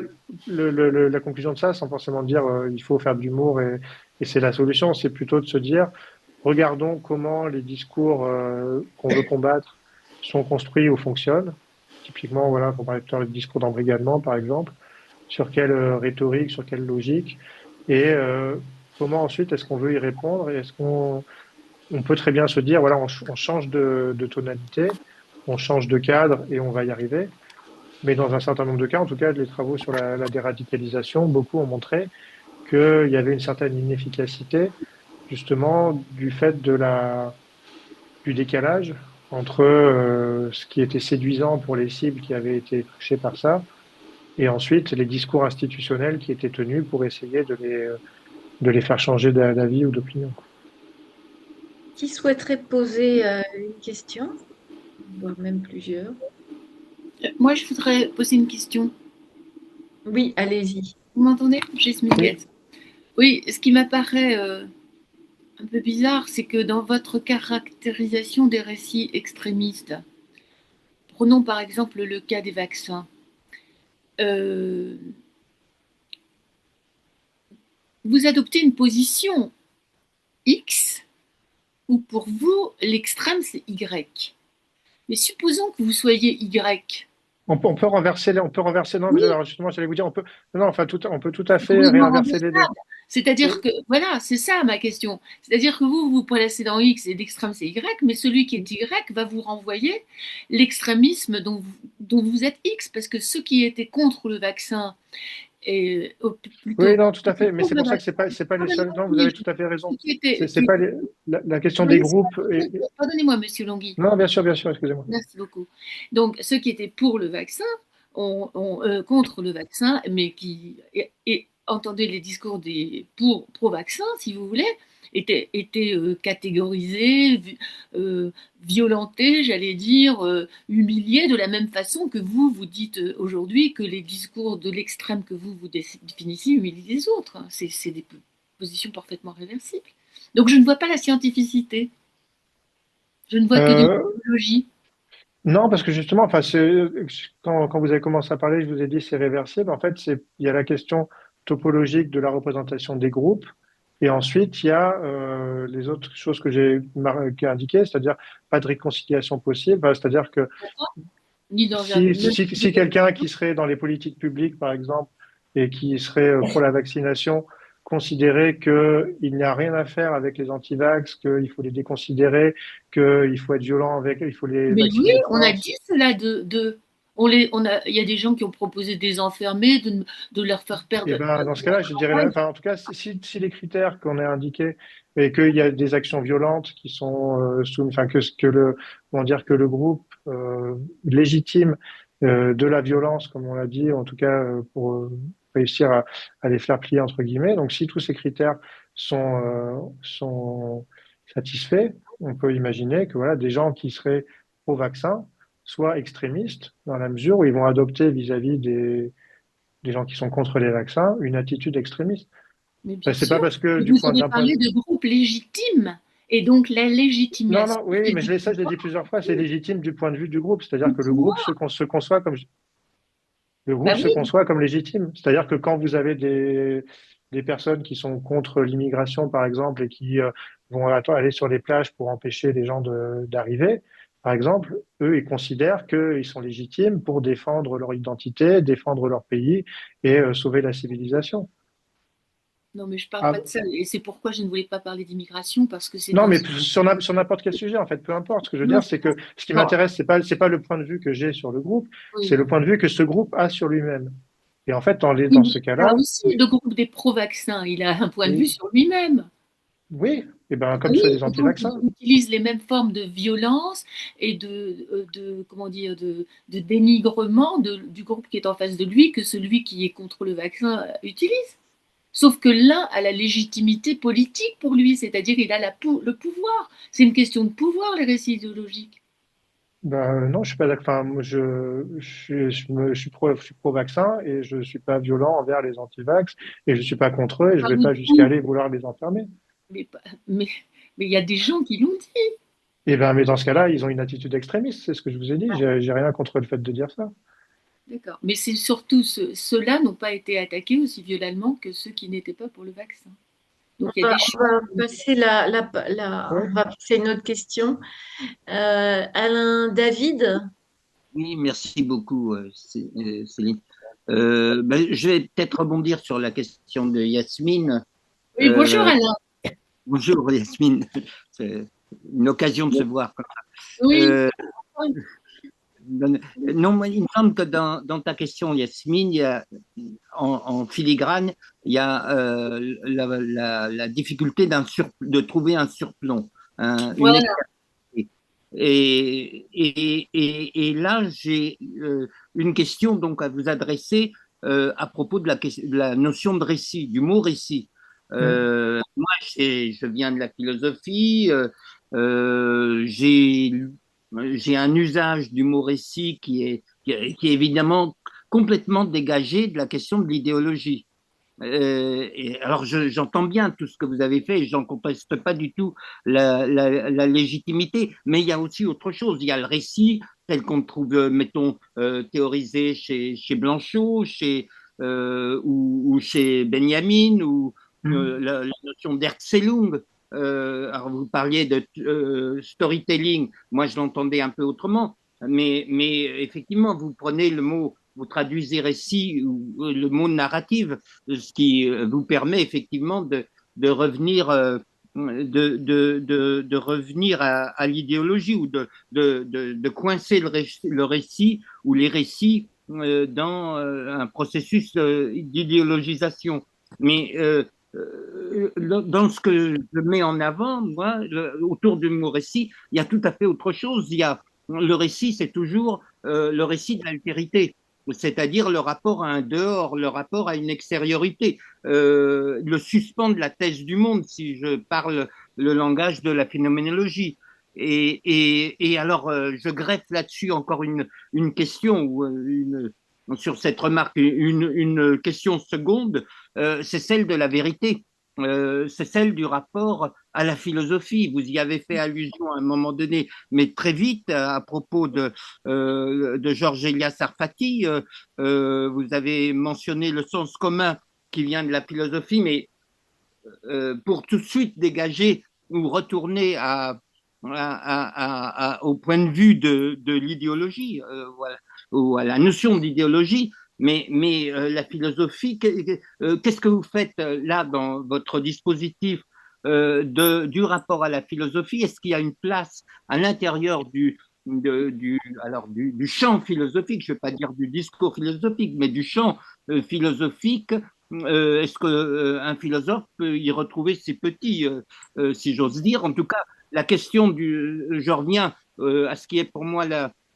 la conclusion de ça, sans forcément dire il faut faire de l'humour et c'est la solution, c'est plutôt de se dire regardons comment les discours qu'on veut combattre sont construits ou fonctionnent. Typiquement, voilà, on parlait tout à l'heure du discours d'embrigadement, par exemple, sur quelle rhétorique, sur quelle logique, et comment ensuite est-ce qu'on veut y répondre et est-ce qu'on on peut très bien se dire, voilà, on change de tonalité, on change de cadre et on va y arriver. Mais dans un certain nombre de cas, en tout cas, les travaux sur la déradicalisation, beaucoup ont montré qu'il y avait une certaine inefficacité, justement, du fait du décalage entre ce qui était séduisant pour les cibles qui avaient été touchées par ça, et ensuite les discours institutionnels qui étaient tenus pour essayer de les faire changer d'avis ou d'opinion. Qui souhaiterait poser une question, voire même plusieurs? Moi, je voudrais poser une question. Oui, allez-y. Vous m'entendez? Jasmine Oui, Guette. Oui, ce qui m'apparaît un peu bizarre, c'est que dans votre caractérisation des récits extrémistes, prenons par exemple le cas des vaccins, euh, vous adoptez une position X où pour vous, l'extrême, c'est Y. Mais supposons que vous soyez Y. on peut renverser, on peut renverser, non, Oui, alors justement, j'allais vous dire, non, enfin, on peut tout à fait complètement réinverser les deux. renversable. C'est-à-dire Oui, que, voilà, c'est ça ma question. C'est-à-dire que vous, vous placez dans X et l'extrême c'est Y, mais celui qui est Y va vous renvoyer l'extrémisme dont vous êtes X, parce que ceux qui étaient contre le vaccin, et, oui, plutôt, non, tout à fait. Mais pour c'est le pour ça que vaccin, c'est pas les seuls. pardonnez-moi, Non, vous avez Longhi, tout à fait raison. ceux qui étaient, C'est pas la question non, des groupes. pardonnez-moi, monsieur Longhi, Non, bien sûr, excusez-moi. merci beaucoup. Donc, ceux qui étaient pour le vaccin, contre le vaccin, mais et entendaient les discours des pro-vaccin, si vous voulez, étaient catégorisés, violentés, j'allais dire, humiliés de la même façon que vous dites aujourd'hui que les discours de l'extrême que vous définissez humilient les autres. C'est des positions parfaitement réversibles. Donc, je ne vois pas la scientificité. Je ne vois que de Euh, l'idéologie. non, parce que justement, enfin, quand vous avez commencé à parler, je vous ai dit c'est réversible. En fait, il y a la question topologique de la représentation des groupes. Et ensuite, il y a les autres choses que j'ai indiquées, c'est-à-dire pas de réconciliation possible. Enfin, c'est-à-dire que Ni dans un si quelqu'un qui serait dans les politiques publiques, par exemple, et qui serait pour la vaccination, considérait qu'il n'y a rien à faire avec les antivax, qu'il faut les déconsidérer, qu'il faut être violent avec, il faut les mais oui, vacciner de on a force. dit cela il y a des gens qui ont proposé de les enfermer, de leur faire Et perdre ben, dans ce leur cas-là, je dirais, travail. enfin, en tout cas, si les critères qu'on a indiqués et qu'il y a des actions violentes qui sont enfin, comment dire, que le groupe légitime de la violence, comme on l'a dit, en tout cas, pour réussir à les faire plier, entre guillemets. Donc, si tous ces critères sont satisfaits, on peut imaginer que voilà, des gens qui seraient pro-vaccin soient extrémistes dans la mesure où ils vont adopter vis-à-vis des gens qui sont contre les vaccins une attitude extrémiste. Mais Ben, bien c'est pas sûr, parce que vous avez d'un point parlé de... de groupe légitime, et donc la Non, légitimation, non, oui, c'est mais du ça, je l'ai dit plusieurs fois, c'est légitime du point de vue du groupe. C'est-à-dire que le groupe pouvoir. se conçoit comme, le Bah groupe se oui, conçoit comme légitime. C'est-à-dire que quand vous avez des personnes qui sont contre l'immigration, par exemple, et qui vont aller sur les plages pour empêcher les gens d'arriver, par exemple, eux, ils considèrent qu'ils sont légitimes pour défendre leur identité, défendre leur pays et sauver la civilisation. non mais je parle pas Ah, de ça, et c'est pourquoi je ne voulais pas parler d'immigration, parce que c'est non, un mais sujet. sur n'importe quel sujet, en fait, peu importe. Ce que je veux Non, dire, c'est que ce qui d'accord. m'intéresse, c'est pas le point de vue que j'ai sur le groupe, c'est Oui. le point de vue que ce groupe a sur lui-même. Et en fait, Oui, dans mais ce il a cas-là, aussi le groupe des pro-vaccins, il a un point de vue oui, sur lui-même. oui, et ben, Ah comme ceux oui, des et donc anti-vaccins. il utilise les mêmes formes de violence et comment dire, de dénigrement du groupe qui est en face de lui que celui qui est contre le vaccin utilise. Sauf que l'un a la légitimité politique pour lui, c'est-à-dire il a le pouvoir. C'est une question de pouvoir, les récits idéologiques. Ben, non, je suis pas d'accord. Enfin, moi, je suis pro-vaccin et je suis pas violent envers les anti-vax et je suis pas contre eux et je Pas vais vous pas jusqu'à dites, aller vouloir les enfermer. mais, mais, mais il y a des gens qui l'ont dit. Et ben, mais dans ce cas-là, ils ont une attitude extrémiste, c'est ce que je vous ai dit. J'ai rien contre le fait de dire ça. D'accord. Mais c'est surtout ceux-là n'ont pas été attaqués aussi violemment que ceux qui n'étaient pas pour le vaccin. Donc il y a des On va choses. passer on Oui. va passer à une autre question. Alain David, Oui, merci beaucoup, Céline. Je vais peut-être rebondir sur la question de Yasmine. Oui, bonjour Euh, Alain. Bonjour Yasmine, c'est une occasion de se voir. Oui, Euh, non, moi, il me semble que dans ta question, Yasmine, il y a, en filigrane, il y a la difficulté de trouver un surplomb, une voilà. et là, j'ai une question donc à vous adresser à propos de la notion de récit, du mot récit. Mm. Moi, je viens de la philosophie, euh, j'ai j'ai un usage du mot récit qui est évidemment complètement dégagé de la question de l'idéologie. Et alors, j'entends bien tout ce que vous avez fait, et j'en conteste pas du tout la légitimité, mais il y a aussi autre chose. Il y a le récit tel qu'on le trouve, mettons, théorisé chez Blanchot, ou chez Benjamin, ou Mm. la notion d'Erzählung. Alors, vous parliez de storytelling, moi je l'entendais un peu autrement, mais effectivement, vous prenez le mot, vous traduisez récit ou le mot narrative, ce qui vous permet effectivement de revenir, de revenir à l'idéologie ou de coincer le récit ou les récits dans un processus d'idéologisation. Mais dans ce que je mets en avant, moi, autour du mot récit, il y a tout à fait autre chose. Il y a le récit, c'est toujours le récit de l'altérité, c'est-à-dire le rapport à un dehors, le rapport à une extériorité, le suspens de la thèse du monde, si je parle le langage de la phénoménologie. Et alors, je greffe là-dessus encore une question, sur cette remarque, une question seconde, c'est celle de la vérité. C'est celle du rapport à la philosophie. Vous y avez fait allusion à un moment donné, mais très vite, à propos de Georges Elias Sarfati, vous avez mentionné le sens commun qui vient de la philosophie, mais pour tout de suite dégager ou retourner au point de vue de l'idéologie, voilà, ou à la notion d'idéologie, mais la philosophie, qu'est-ce que vous faites là dans votre dispositif du rapport à la philosophie? Est-ce qu'il y a une place à l'intérieur du champ philosophique, je ne vais pas dire du discours philosophique, mais du champ philosophique? Est-ce que un philosophe peut y retrouver ses petits, si j'ose dire? En tout cas, la question je reviens à ce qui est pour moi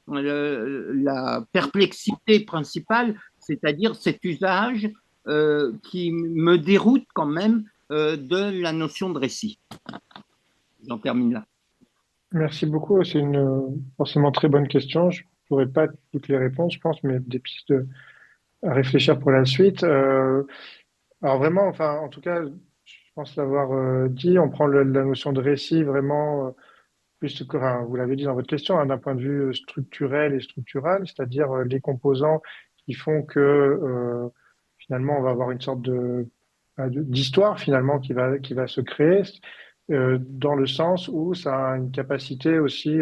la perplexité principale, c'est-à-dire cet usage qui me déroute quand même de la notion de récit. J'en termine là. Merci beaucoup. C'est une forcément très bonne question. Je pourrais pas toutes les réponses, je pense, mais des pistes à réfléchir pour la suite. Alors vraiment, enfin, en tout cas, je pense l'avoir dit, on prend la notion de récit vraiment plus que, enfin, vous l'avez dit dans votre question, hein, d'un point de vue structurel et structural, c'est-à-dire les composants qui font que finalement on va avoir une sorte d'histoire finalement qui va se créer dans le sens où ça a une capacité aussi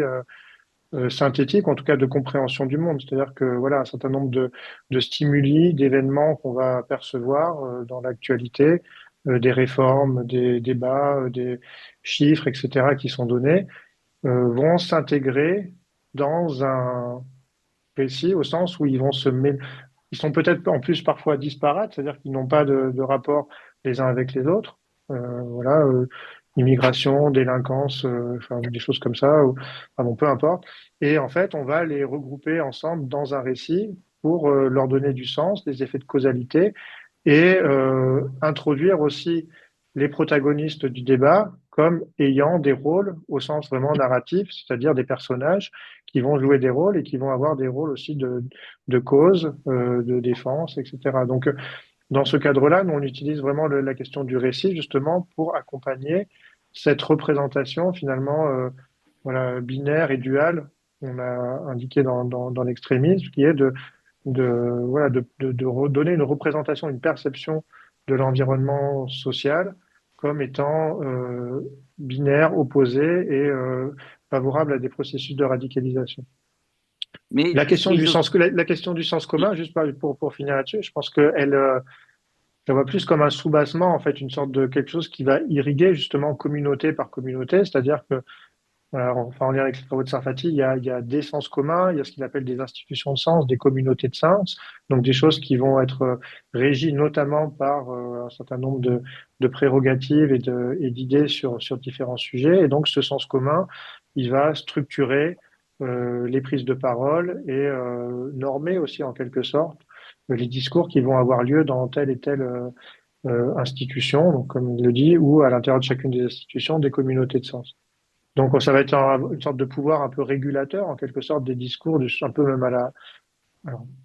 synthétique, en tout cas de compréhension du monde. C'est-à-dire que voilà, un certain nombre de stimuli, d'événements qu'on va percevoir dans l'actualité, des réformes, des débats, des chiffres, etc., qui sont donnés, vont s'intégrer dans un récit au sens où ils vont ils sont peut-être en plus parfois disparates, c'est-à-dire qu'ils n'ont pas de rapport les uns avec les autres. Voilà, immigration, délinquance, enfin, des choses comme ça, ou, enfin, bon, peu importe. Et en fait, on va les regrouper ensemble dans un récit pour leur donner du sens, des effets de causalité et introduire aussi les protagonistes du débat comme ayant des rôles au sens vraiment narratif, c'est-à-dire des personnages qui vont jouer des rôles et qui vont avoir des rôles aussi de cause, de défense, etc. Donc, dans ce cadre-là, nous, on utilise vraiment la question du récit justement pour accompagner cette représentation finalement voilà, binaire et duale qu'on a indiqué dans l'extrémisme, qui est voilà, de redonner une représentation, une perception de l'environnement social comme étant binaire, opposé et favorable à des processus de radicalisation. Mais La question du sens commun, juste pour finir là-dessus, je pense qu'elle je la vois plus comme un soubassement, en fait, une sorte de quelque chose qui va irriguer justement communauté par communauté, c'est-à-dire que enfin, en lien avec les travaux de Sarfati, il y a des sens communs, il y a ce qu'il appelle des institutions de sens, des communautés de sens, donc des choses qui vont être régies notamment par un certain nombre de prérogatives et d'idées sur différents sujets. Et donc ce sens commun, il va structurer les prises de parole et normer aussi en quelque sorte les discours qui vont avoir lieu dans telle et telle institution, donc comme il le dit, ou à l'intérieur de chacune des institutions, des communautés de sens. Donc, ça va être une sorte de pouvoir un peu régulateur, en quelque sorte, des discours, un peu même alors,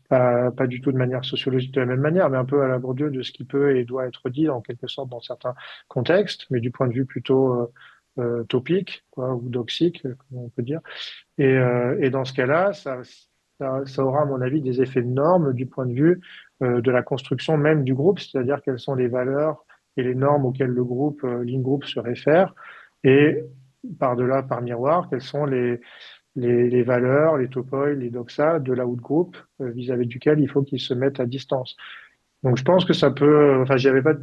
pas du tout de manière sociologique de la même manière, mais un peu à la Bourdieu de ce qui peut et doit être dit, en quelque sorte, dans certains contextes, mais du point de vue plutôt topique, quoi, ou doxique, comme on peut dire. Et dans ce cas-là, ça aura, à mon avis, des effets de normes du point de vue de la construction même du groupe, c'est-à-dire quelles sont les valeurs et les normes auxquelles le groupe, l'in-group se réfère, et par-delà, par miroir, quelles sont les valeurs, les topoïs, les doxas de l'out-group vis-à-vis duquel il faut qu'ils se mettent à distance. Donc je pense que ça peut, enfin j'y avais pas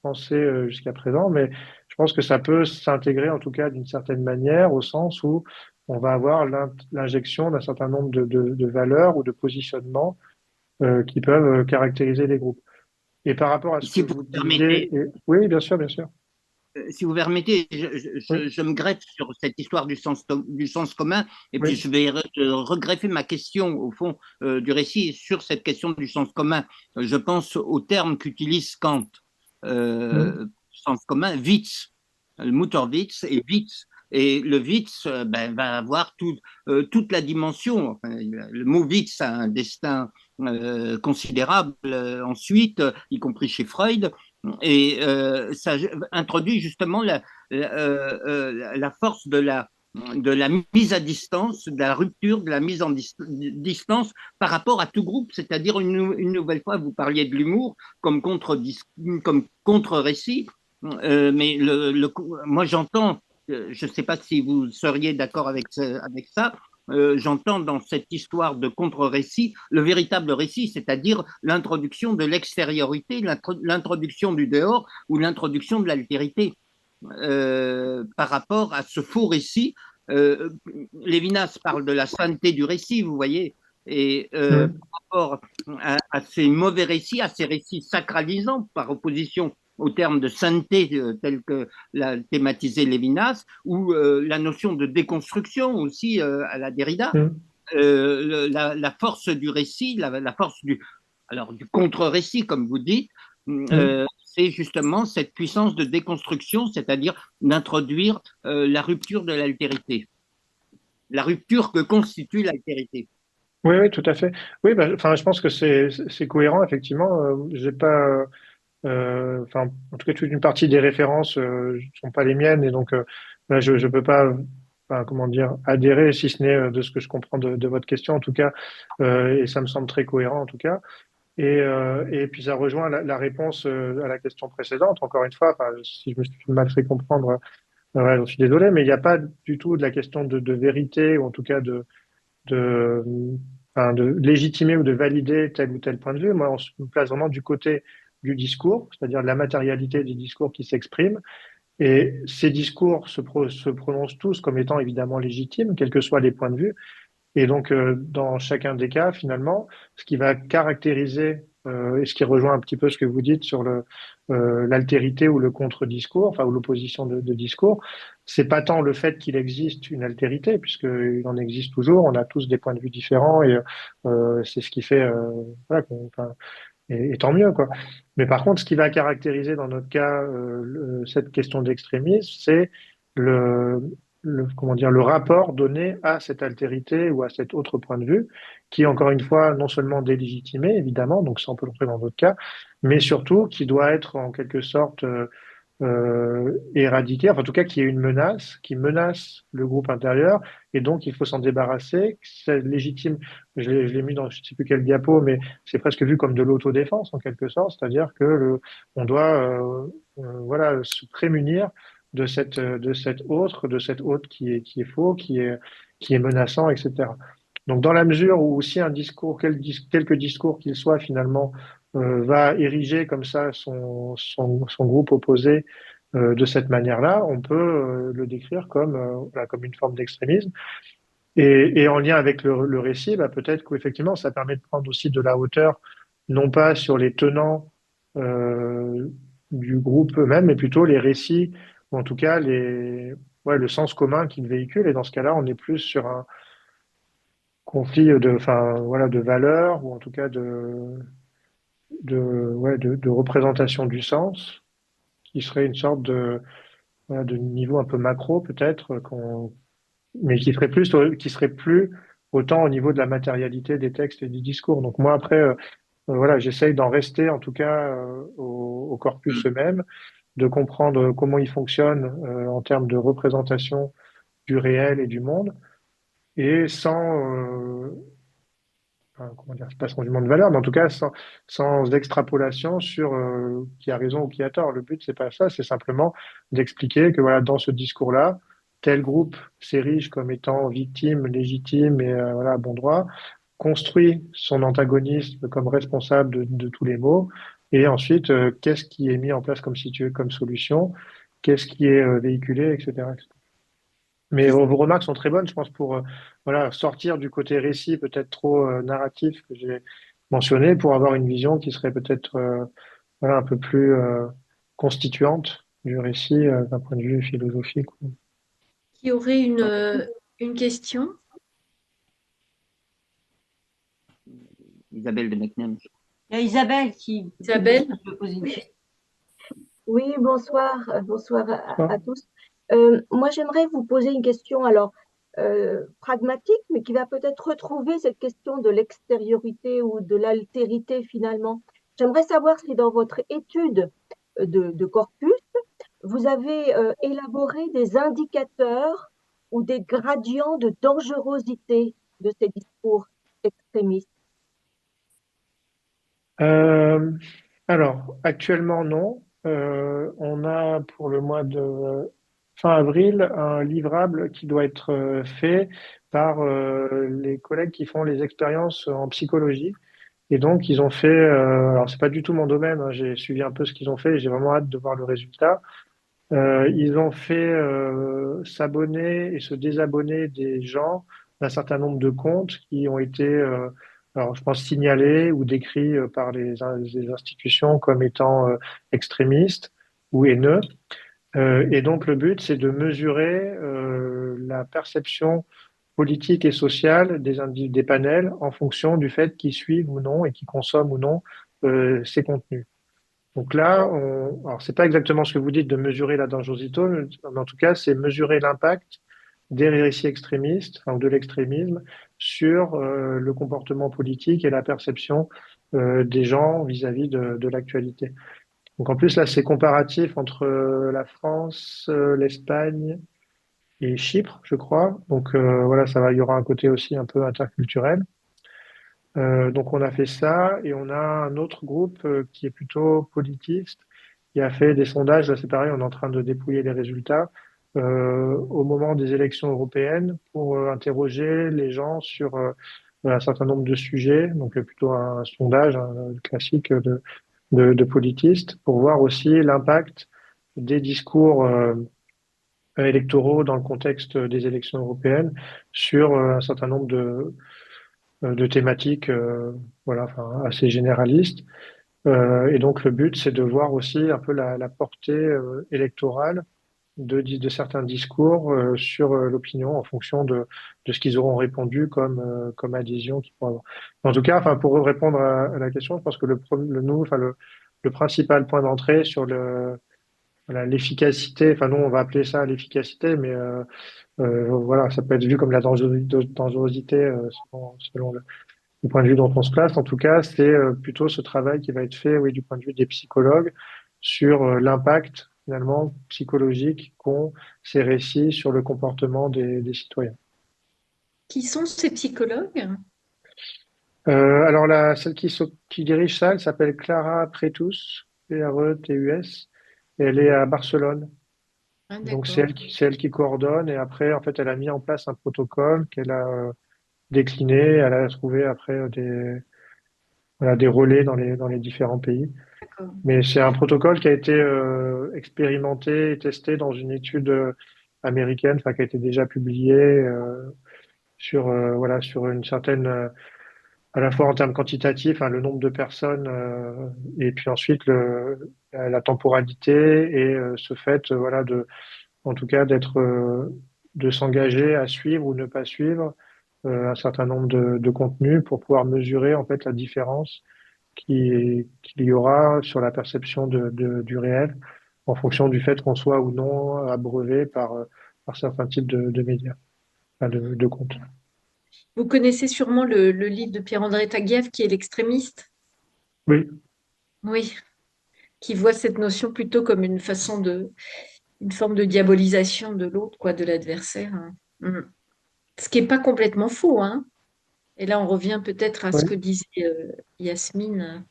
pensé jusqu'à présent, mais je pense que ça peut s'intégrer en tout cas d'une certaine manière au sens où on va avoir l'injection d'un certain nombre de valeurs ou de positionnements qui peuvent caractériser les groupes. Et par rapport à ce que si vous vous disiez, permettez, oui, bien sûr, bien sûr. si vous permettez, Oui, je me greffe sur cette histoire du sens commun, et puis oui. je vais regreffer ma question au fond du récit sur cette question du sens commun. Je pense au terme qu'utilise Kant, Mm, sens commun, Witz, le Mutterwitz et Witz. Et le Witz va avoir toute la dimension. Enfin, le mot Witz a un destin considérable ensuite, y compris chez Freud. Et ça introduit justement la force de la mise à distance, de la rupture, de la mise en distance par rapport à tout groupe, c'est-à-dire une nouvelle fois, vous parliez de l'humour comme contre-récit, mais moi j'entends, je ne sais pas si vous seriez d'accord avec ça, j'entends dans cette histoire de contre-récit le véritable récit, c'est-à-dire l'introduction de l'extériorité, l'introduction du dehors ou l'introduction de l'altérité par rapport à ce faux récit. Lévinas parle de la sainteté du récit, vous voyez, et mm, par rapport à ces mauvais récits, à ces récits sacralisants, par opposition au terme de sainteté tel que l'a thématisé Lévinas, ou la notion de déconstruction aussi à la Derrida, mm, la force du récit, la force du contre-récit, comme vous dites, mm. c'est justement cette puissance de déconstruction, c'est-à-dire d'introduire la rupture de l'altérité, la rupture que constitue l'altérité. Oui, oui, tout à fait. Oui, bah, enfin, je pense que c'est cohérent, effectivement. J'ai pas enfin, en tout cas, toute une partie des références ne sont pas les miennes, et donc là, je ne peux pas, enfin, comment dire, adhérer, si ce n'est de ce que je comprends de votre question, en tout cas, et ça me semble très cohérent, en tout cas. Et puis ça rejoint la réponse à la question précédente. Encore une fois, enfin, si je me suis mal fait comprendre, ouais, j'en suis désolé, mais il n'y a pas du tout de la question de vérité, ou en tout cas de, enfin, de légitimer ou de valider tel ou tel point de vue. Moi, on se place vraiment du côté du discours, c'est-à-dire de la matérialité des discours qui s'expriment. Et ces discours se prononcent tous comme étant évidemment légitimes, quels que soient les points de vue. Et donc, dans chacun des cas, finalement, ce qui va caractériser, et ce qui rejoint un petit peu ce que vous dites sur l'altérité ou le contre-discours, enfin, ou l'opposition de discours, c'est pas tant le fait qu'il existe une altérité, puisqu'il en existe toujours, on a tous des points de vue différents, et c'est ce qui fait, voilà, enfin, et tant mieux, quoi. Mais par contre, ce qui va caractériser dans notre cas cette question d'extrémisme, c'est le, comment dire, le rapport donné à cette altérité ou à cet autre point de vue, qui est encore une fois non seulement délégitimé, évidemment, donc ça on peut le retrouver dans d'autres cas, mais surtout qui doit être en quelque sorte éradiqué, enfin en tout cas qui est une menace, qui menace le groupe intérieur, et donc il faut s'en débarrasser. C'est légitime, je l'ai mis dans je ne sais plus quel diapo, mais c'est presque vu comme de l'autodéfense en quelque sorte, c'est-à-dire que on doit voilà, se prémunir de cet autre qui est faux, qui est menaçant, etc. Donc dans la mesure où si un discours, quelque discours qu'il soit finalement, va ériger comme ça son groupe opposé de cette manière-là, on peut le décrire comme, voilà, comme une forme d'extrémisme. Et en lien avec le récit, bah, peut-être qu'effectivement, ça permet de prendre aussi de la hauteur, non pas sur les tenants euh, du groupe eux-mêmes, mais plutôt les récits, ou en tout cas ouais, le sens commun qu'ils véhiculent. Et dans ce cas-là, on est plus sur un conflit enfin, voilà, de valeurs, ou en tout cas ouais, de représentation du sens, qui serait une sorte voilà, de niveau un peu macro peut-être, mais qui serait plus autant au niveau de la matérialité des textes et du discours. Donc moi après, voilà, j'essaye d'en rester en tout cas au corpus eux-mêmes, de comprendre comment il fonctionne en termes de représentation du réel et du monde, et enfin, comment dire, c'est pas sans jugement de valeur, mais en tout cas sans extrapolation sur qui a raison ou qui a tort. Le but, c'est pas ça, c'est simplement d'expliquer que voilà, dans ce discours-là, tel groupe s'érige comme étant victime, légitime et voilà, bon droit, construit son antagonisme comme responsable de tous les maux, et ensuite, qu'est-ce qui est mis en place comme, comme solution, qu'est-ce qui est véhiculé, etc. Mais vos remarques sont très bonnes, je pense, pour voilà, sortir du côté récit peut-être trop narratif que j'ai mentionné, pour avoir une vision qui serait peut-être voilà, un peu plus constituante du récit d'un point de vue philosophique. Qui aurait une question? Isabelle de Mecnen. Il y a Isabelle qui Isabelle? veut poser une question. Oui, bonsoir, bonsoir Ah, à tous. Moi, j'aimerais vous poser une question, alors pragmatique, mais qui va peut-être retrouver cette question de l'extériorité ou de l'altérité finalement. J'aimerais savoir si dans votre étude de corpus, vous avez élaboré des indicateurs ou des gradients de dangerosité de ces discours extrémistes. Euh, alors, actuellement, non. On a pour le mois de fin avril un livrable qui doit être fait par les collègues qui font les expériences en psychologie. Et donc, ils ont fait, alors c'est pas du tout mon domaine, hein, j'ai suivi un peu ce qu'ils ont fait et j'ai vraiment hâte de voir le résultat. Ils ont fait s'abonner et se désabonner des gens d'un certain nombre de comptes qui ont été, alors je pense, signalés ou décrits par les institutions comme étant extrémistes ou haineux. Et donc le but, c'est de mesurer la perception politique et sociale des panels en fonction du fait qu'ils suivent ou non et qu'ils consomment ou non ces contenus. Donc là, alors c'est pas exactement ce que vous dites de mesurer la dangerosité, mais en tout cas, c'est mesurer l'impact des récits extrémistes, enfin, de l'extrémisme, sur le comportement politique et la perception des gens vis-à-vis de l'actualité. Donc en plus, là, c'est comparatif entre la France, l'Espagne et Chypre, je crois. Donc voilà, ça va, il y aura un côté aussi un peu interculturel. Donc on a fait ça et on a un autre groupe qui est plutôt politiste, qui a fait des sondages. Là, c'est pareil, on est en train de dépouiller les résultats au moment des élections européennes pour interroger les gens sur un certain nombre de sujets. Donc plutôt un sondage classique de politistes pour voir aussi l'impact des discours électoraux dans le contexte des élections européennes sur un certain nombre de thématiques voilà, enfin, assez généralistes. Et donc le but, c'est de voir aussi un peu la portée électorale de certains discours sur l'opinion en fonction de ce qu'ils auront répondu comme adhésion qu'ils pourront avoir. En tout cas, enfin, pour répondre à la question, je pense que le principal point d'entrée sur voilà, l'efficacité, enfin nous on va appeler ça l'efficacité, mais voilà, ça peut être vu comme la dangerosité selon du point de vue dont on se place. En tout cas, c'est plutôt ce travail qui va être fait, oui, du point de vue des psychologues sur l'impact finalement psychologique qu'ont ces récits sur le comportement des citoyens. Qui sont ces psychologues? Alors celle qui dirige ça, elle s'appelle Clara Pretus, Pretus, et elle est à Barcelone. Ah, Donc d'accord. c'est elle qui coordonne et après en fait elle a mis en place un protocole qu'elle a décliné, elle a trouvé après voilà, des relais dans les différents pays. D'accord. Mais c'est un protocole qui a été expérimenté et testé dans une étude américaine, enfin qui a été déjà publiée sur voilà sur une certaine à la fois en termes quantitatifs, hein, le nombre de personnes et puis ensuite la temporalité et ce fait voilà de en tout cas d'être de s'engager à suivre ou ne pas suivre un certain nombre de contenus pour pouvoir mesurer en fait la différence qu'il y aura sur la perception du réel en fonction du fait qu'on soit ou non abreuvé par certains types de médias, enfin, de comptes. Vous connaissez sûrement le livre de Pierre-André Taguieff qui est l'extrémiste, Oui, oui, qui voit cette notion plutôt comme une forme de diabolisation de l'autre, quoi, de l'adversaire, hein. Mm. Ce qui n'est pas complètement faux, hein. Et là, on revient peut-être à ce que oui. disait Yasmine.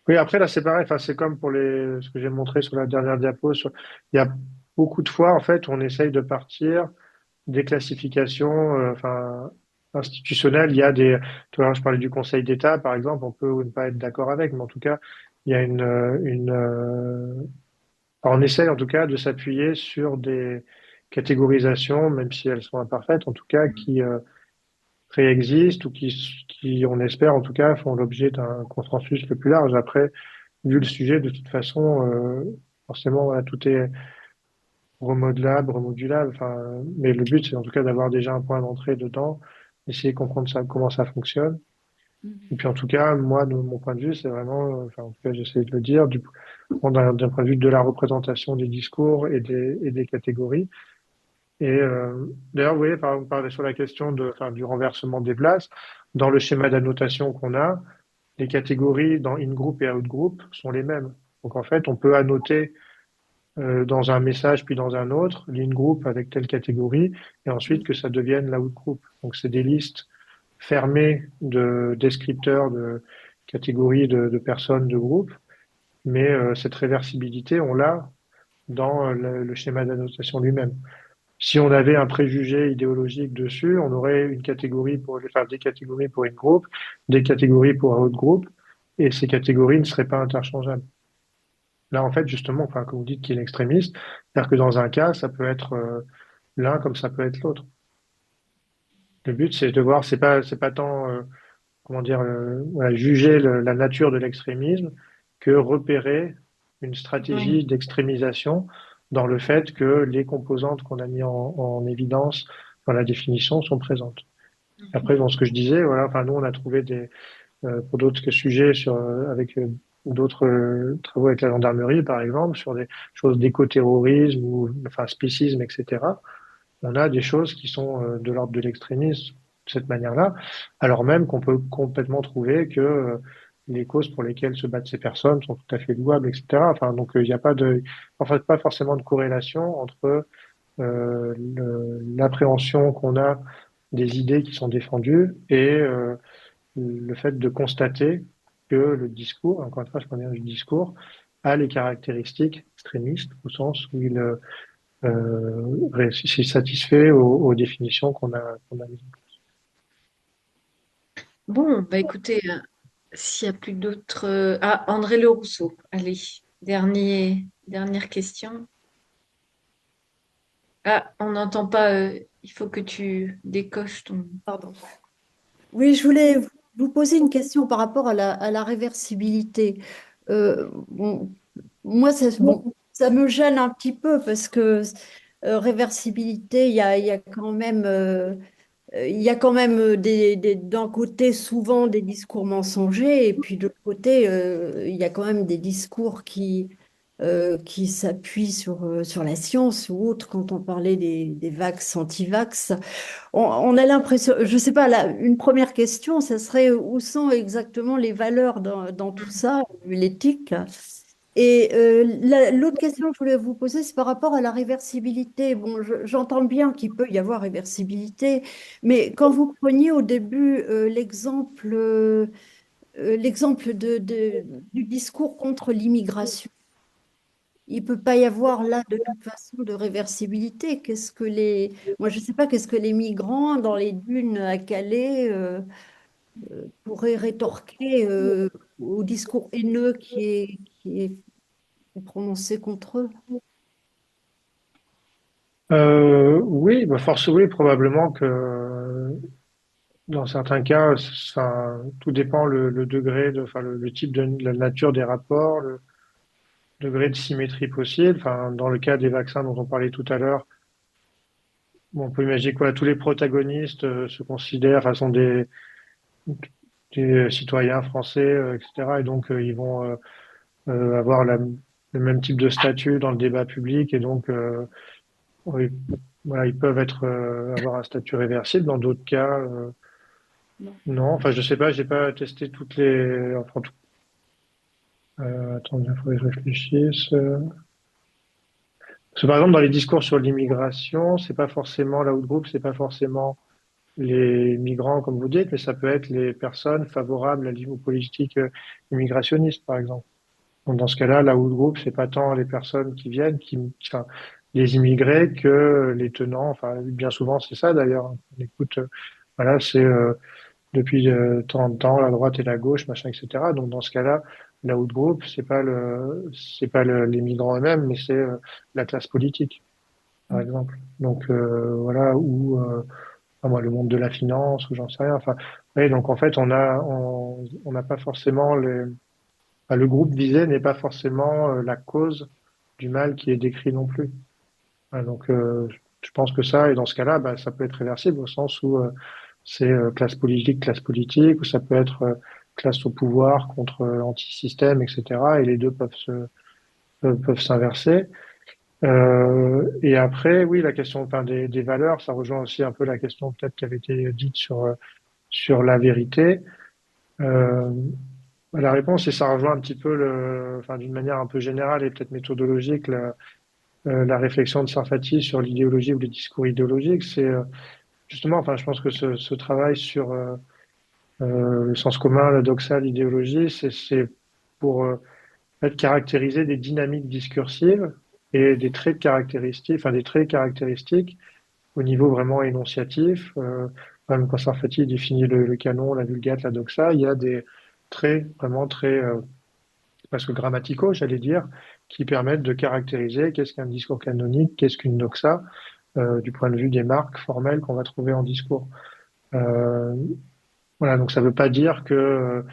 Oui, après là c'est pareil, enfin, c'est comme pour ce que j'ai montré sur la dernière diapo. Il y a beaucoup de fois en fait où on essaye de partir des classifications enfin, institutionnelles. Il y a tout à l'heure je parlais du Conseil d'État par exemple, on peut ou ne pas être d'accord avec, mais en tout cas il y a on essaye en tout cas de s'appuyer sur des catégorisations, même si elles sont imparfaites, en tout cas qui préexistent ou qui, on espère en tout cas, font l'objet d'un consensus le plus large. Après, vu le sujet, de toute façon, forcément, voilà, tout est remodelable, remodulable. Enfin, mais le but, c'est en tout cas d'avoir déjà un point d'entrée dedans, essayer de comprendre ça, comment ça fonctionne. Et puis en tout cas, moi, de mon point de vue, c'est vraiment, enfin, en tout cas, j'essaie de le dire, d'un point de vue de la représentation des discours et des catégories. Et d'ailleurs, vous voyez, on parlait sur la question enfin, du renversement des places. Dans le schéma d'annotation qu'on a, les catégories dans in-group et out-group sont les mêmes. Donc en fait, on peut annoter dans un message puis dans un autre l'in-group avec telle catégorie et ensuite que ça devienne l'out-group. Donc c'est des listes fermées de descripteurs de catégories de personnes, de groupes, mais cette réversibilité, on l'a dans le schéma d'annotation lui-même. Si on avait un préjugé idéologique dessus, on aurait une catégorie enfin, des catégories pour une groupe, des catégories pour un autre groupe, et ces catégories ne seraient pas interchangeables. Là, en fait, justement, enfin, comme vous dites qu'il est extrémiste, c'est-à-dire que dans un cas, ça peut être l'un comme ça peut être l'autre. Le but, c'est de voir, c'est pas tant, comment dire, voilà, juger la nature de l'extrémisme que repérer une stratégie Oui. d'extrémisation dans le fait que les composantes qu'on a mis en évidence dans la définition sont présentes. Après, dans ce que je disais, voilà, enfin, nous, on a trouvé pour d'autres sujets avec d'autres travaux avec la gendarmerie, par exemple, sur des choses d'écoterrorisme ou enfin spécisme, etc. On a des choses qui sont de l'ordre de l'extrémisme de cette manière-là, alors même qu'on peut complètement trouver que les causes pour lesquelles se battent ces personnes sont tout à fait louables, etc. Enfin, donc il n'y a pas de, en fait, pas forcément de corrélation entre l'appréhension qu'on a des idées qui sont défendues et le fait de constater que le discours, encore une fois, je prends bien le discours, a les caractéristiques extrémistes au sens où s'il satisfait aux définitions qu'on a mises. Bon, bah écoutez, s'il n'y a plus d'autres... Ah, André Le Rousseau, allez, dernière question. Ah, on n'entend pas, il faut que tu décoches ton... Pardon. Oui, je voulais vous poser une question par rapport à la réversibilité. Bon, moi, ça me gêne un petit peu parce que réversibilité, il y a quand même, d'un côté souvent des discours mensongers et puis de l'autre côté, il y a quand même des discours qui s'appuient sur la science ou autre quand on parlait des vax, anti-vax. On a l'impression, je sais pas, une première question, ça serait où sont exactement les valeurs dans tout ça, l'éthique? Et l'autre question que je voulais vous poser, c'est par rapport à la réversibilité. Bon, j'entends bien qu'il peut y avoir réversibilité, mais quand vous preniez au début l'exemple du discours contre l'immigration, il peut pas y avoir là de toute façon de réversibilité. Moi je sais pas, qu'est-ce que les migrants dans les dunes à Calais pourraient rétorquer au discours haineux qui est prononcé contre eux. Oui, bah force oui, probablement que dans certains cas, tout dépend le degré de, enfin le type de la nature des rapports, le degré de symétrie possible. Enfin, dans le cas des vaccins dont on parlait tout à l'heure, bon, on peut imaginer quoi, tous les protagonistes se considèrent, enfin, sont des citoyens français, etc. Et donc ils vont avoir le même type de statut dans le débat public et donc oui, voilà, ils peuvent avoir un statut réversible. Dans d'autres cas, Non. non. Enfin, je sais pas, j'ai pas testé toutes les. Enfin, attendez, il faudrait que je réfléchisse. Parce que, par exemple, dans les discours sur l'immigration, c'est pas forcément l'outgroup, c'est pas forcément les migrants, comme vous dites, mais ça peut être les personnes favorables aux politiques immigrationnistes, par exemple. Donc, dans ce cas-là, l'outgroup, c'est pas tant les personnes qui viennent, enfin, les immigrés que les tenants. Enfin, bien souvent, c'est ça d'ailleurs. On écoute, voilà, c'est depuis tant de temps la droite et la gauche, machin, etc. Donc, dans ce cas-là, l'outgroup, c'est pas les migrants eux-mêmes, mais c'est la classe politique, par exemple. Donc, voilà, ou enfin, moi, le monde de la finance, ou j'en sais rien. Enfin, oui, donc en fait, on n'a pas forcément enfin, le groupe visé n'est pas forcément la cause du mal qui est décrit non plus. Voilà, donc, je pense que ça, et dans ce cas-là, bah, ça peut être réversible au sens où c'est classe politique, ou ça peut être classe au pouvoir contre anti-système, etc. Et les deux peuvent s'inverser. Et après, oui, la question enfin, des valeurs, ça rejoint aussi un peu la question peut-être qui avait été dite sur la vérité. Euh, la réponse, et ça rejoint un petit peu, enfin, d'une manière un peu générale et peut-être méthodologique, la réflexion de Sarfati sur l'idéologie ou les discours idéologiques, c'est justement, enfin, je pense que ce travail sur le sens commun, la doxa, l'idéologie, c'est pour fait, caractériser des dynamiques discursives et des traits caractéristiques, enfin des traits caractéristiques au niveau vraiment énonciatif. Même quand Sarfati définit le canon, la vulgate, la doxa, il y a des traits vraiment très presque grammaticaux, j'allais dire, qui permettent de caractériser qu'est-ce qu'un discours canonique, qu'est-ce qu'une doxa, du point de vue des marques formelles qu'on va trouver en discours. Euh, voilà, donc ça ne veut pas dire que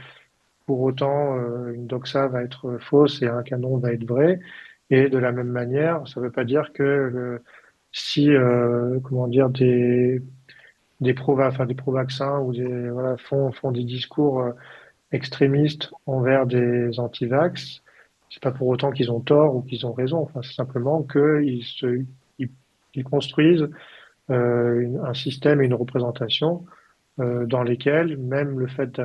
pour autant une doxa va être fausse et un canon va être vrai. Et de la même manière, ça ne veut pas dire que si comment dire des pro-vaccins ou voilà, font des discours extrémistes envers des anti-vax, c'est pas pour autant qu'ils ont tort ou qu'ils ont raison. Enfin, c'est simplement ils, ils construisent un système et une représentation dans lesquels même le fait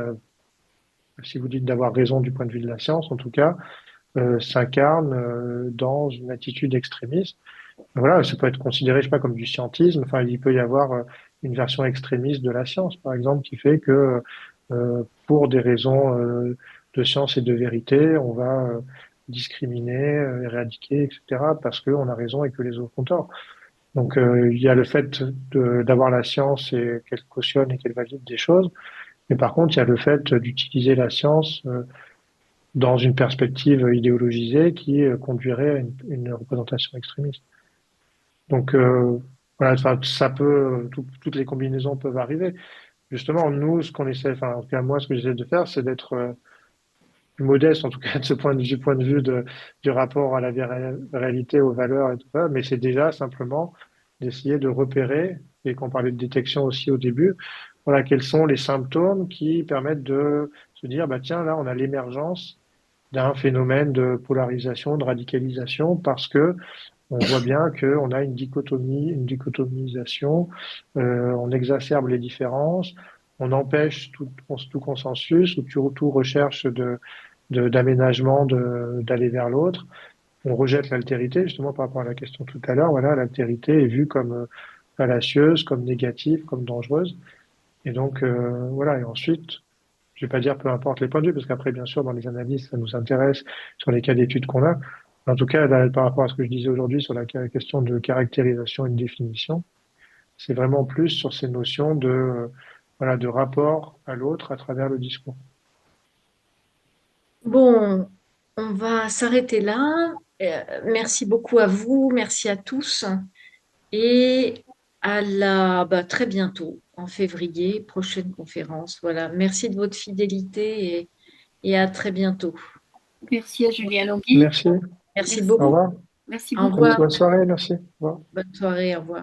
si vous dites d'avoir raison du point de vue de la science, en tout cas, s'incarne dans une attitude extrémiste. Voilà, ça peut être considéré, je sais pas, comme du scientisme. Enfin, il peut y avoir une version extrémiste de la science, par exemple, qui fait que pour des raisons de science et de vérité, on va discriminer, éradiquer, etc., parce qu'on a raison et que les autres ont tort. Donc, il y a le fait d'avoir la science et qu'elle cautionne et qu'elle valide des choses, mais par contre, il y a le fait d'utiliser la science dans une perspective idéologisée qui conduirait à une représentation extrémiste. Donc voilà, enfin, toutes les combinaisons peuvent arriver. Justement, nous, ce qu'on essaie, enfin, en tout cas moi, ce que j'essaie de faire, c'est d'être plus modeste, en tout cas de ce point de, du point de vue du rapport à la réalité, aux valeurs et tout ça. Mais c'est déjà simplement d'essayer de repérer, et qu'on parlait de détection aussi au début, voilà, quels sont les symptômes qui permettent de se dire, bah tiens, là, on a l'émergence d'un phénomène de polarisation, de radicalisation, parce que on voit bien qu'on a une dichotomie, une dichotomisation, on exacerbe les différences, on empêche tout consensus ou tout recherche d'aménagement d'aller vers l'autre. On rejette l'altérité, justement par rapport à la question tout à l'heure. Voilà, l'altérité est vue comme fallacieuse, comme négative, comme dangereuse. Et donc, voilà. Et ensuite, je vais pas dire peu importe les points de vue, parce qu'après, bien sûr, dans les analyses, ça nous intéresse sur les cas d'études qu'on a. En tout cas, là, par rapport à ce que je disais aujourd'hui sur la question de caractérisation et de définition, c'est vraiment plus sur ces notions de, voilà, de rapport à l'autre à travers le discours. Bon, on va s'arrêter là. Merci beaucoup à vous, merci à tous et très bientôt, en février, prochaine conférence. Voilà, merci de votre fidélité et à très bientôt. Merci à Julien Longhi. Merci. Merci Merci. Au beaucoup. revoir. Merci Au beaucoup. revoir. Bonne soirée. Merci. Au revoir. Bonne soirée, au revoir.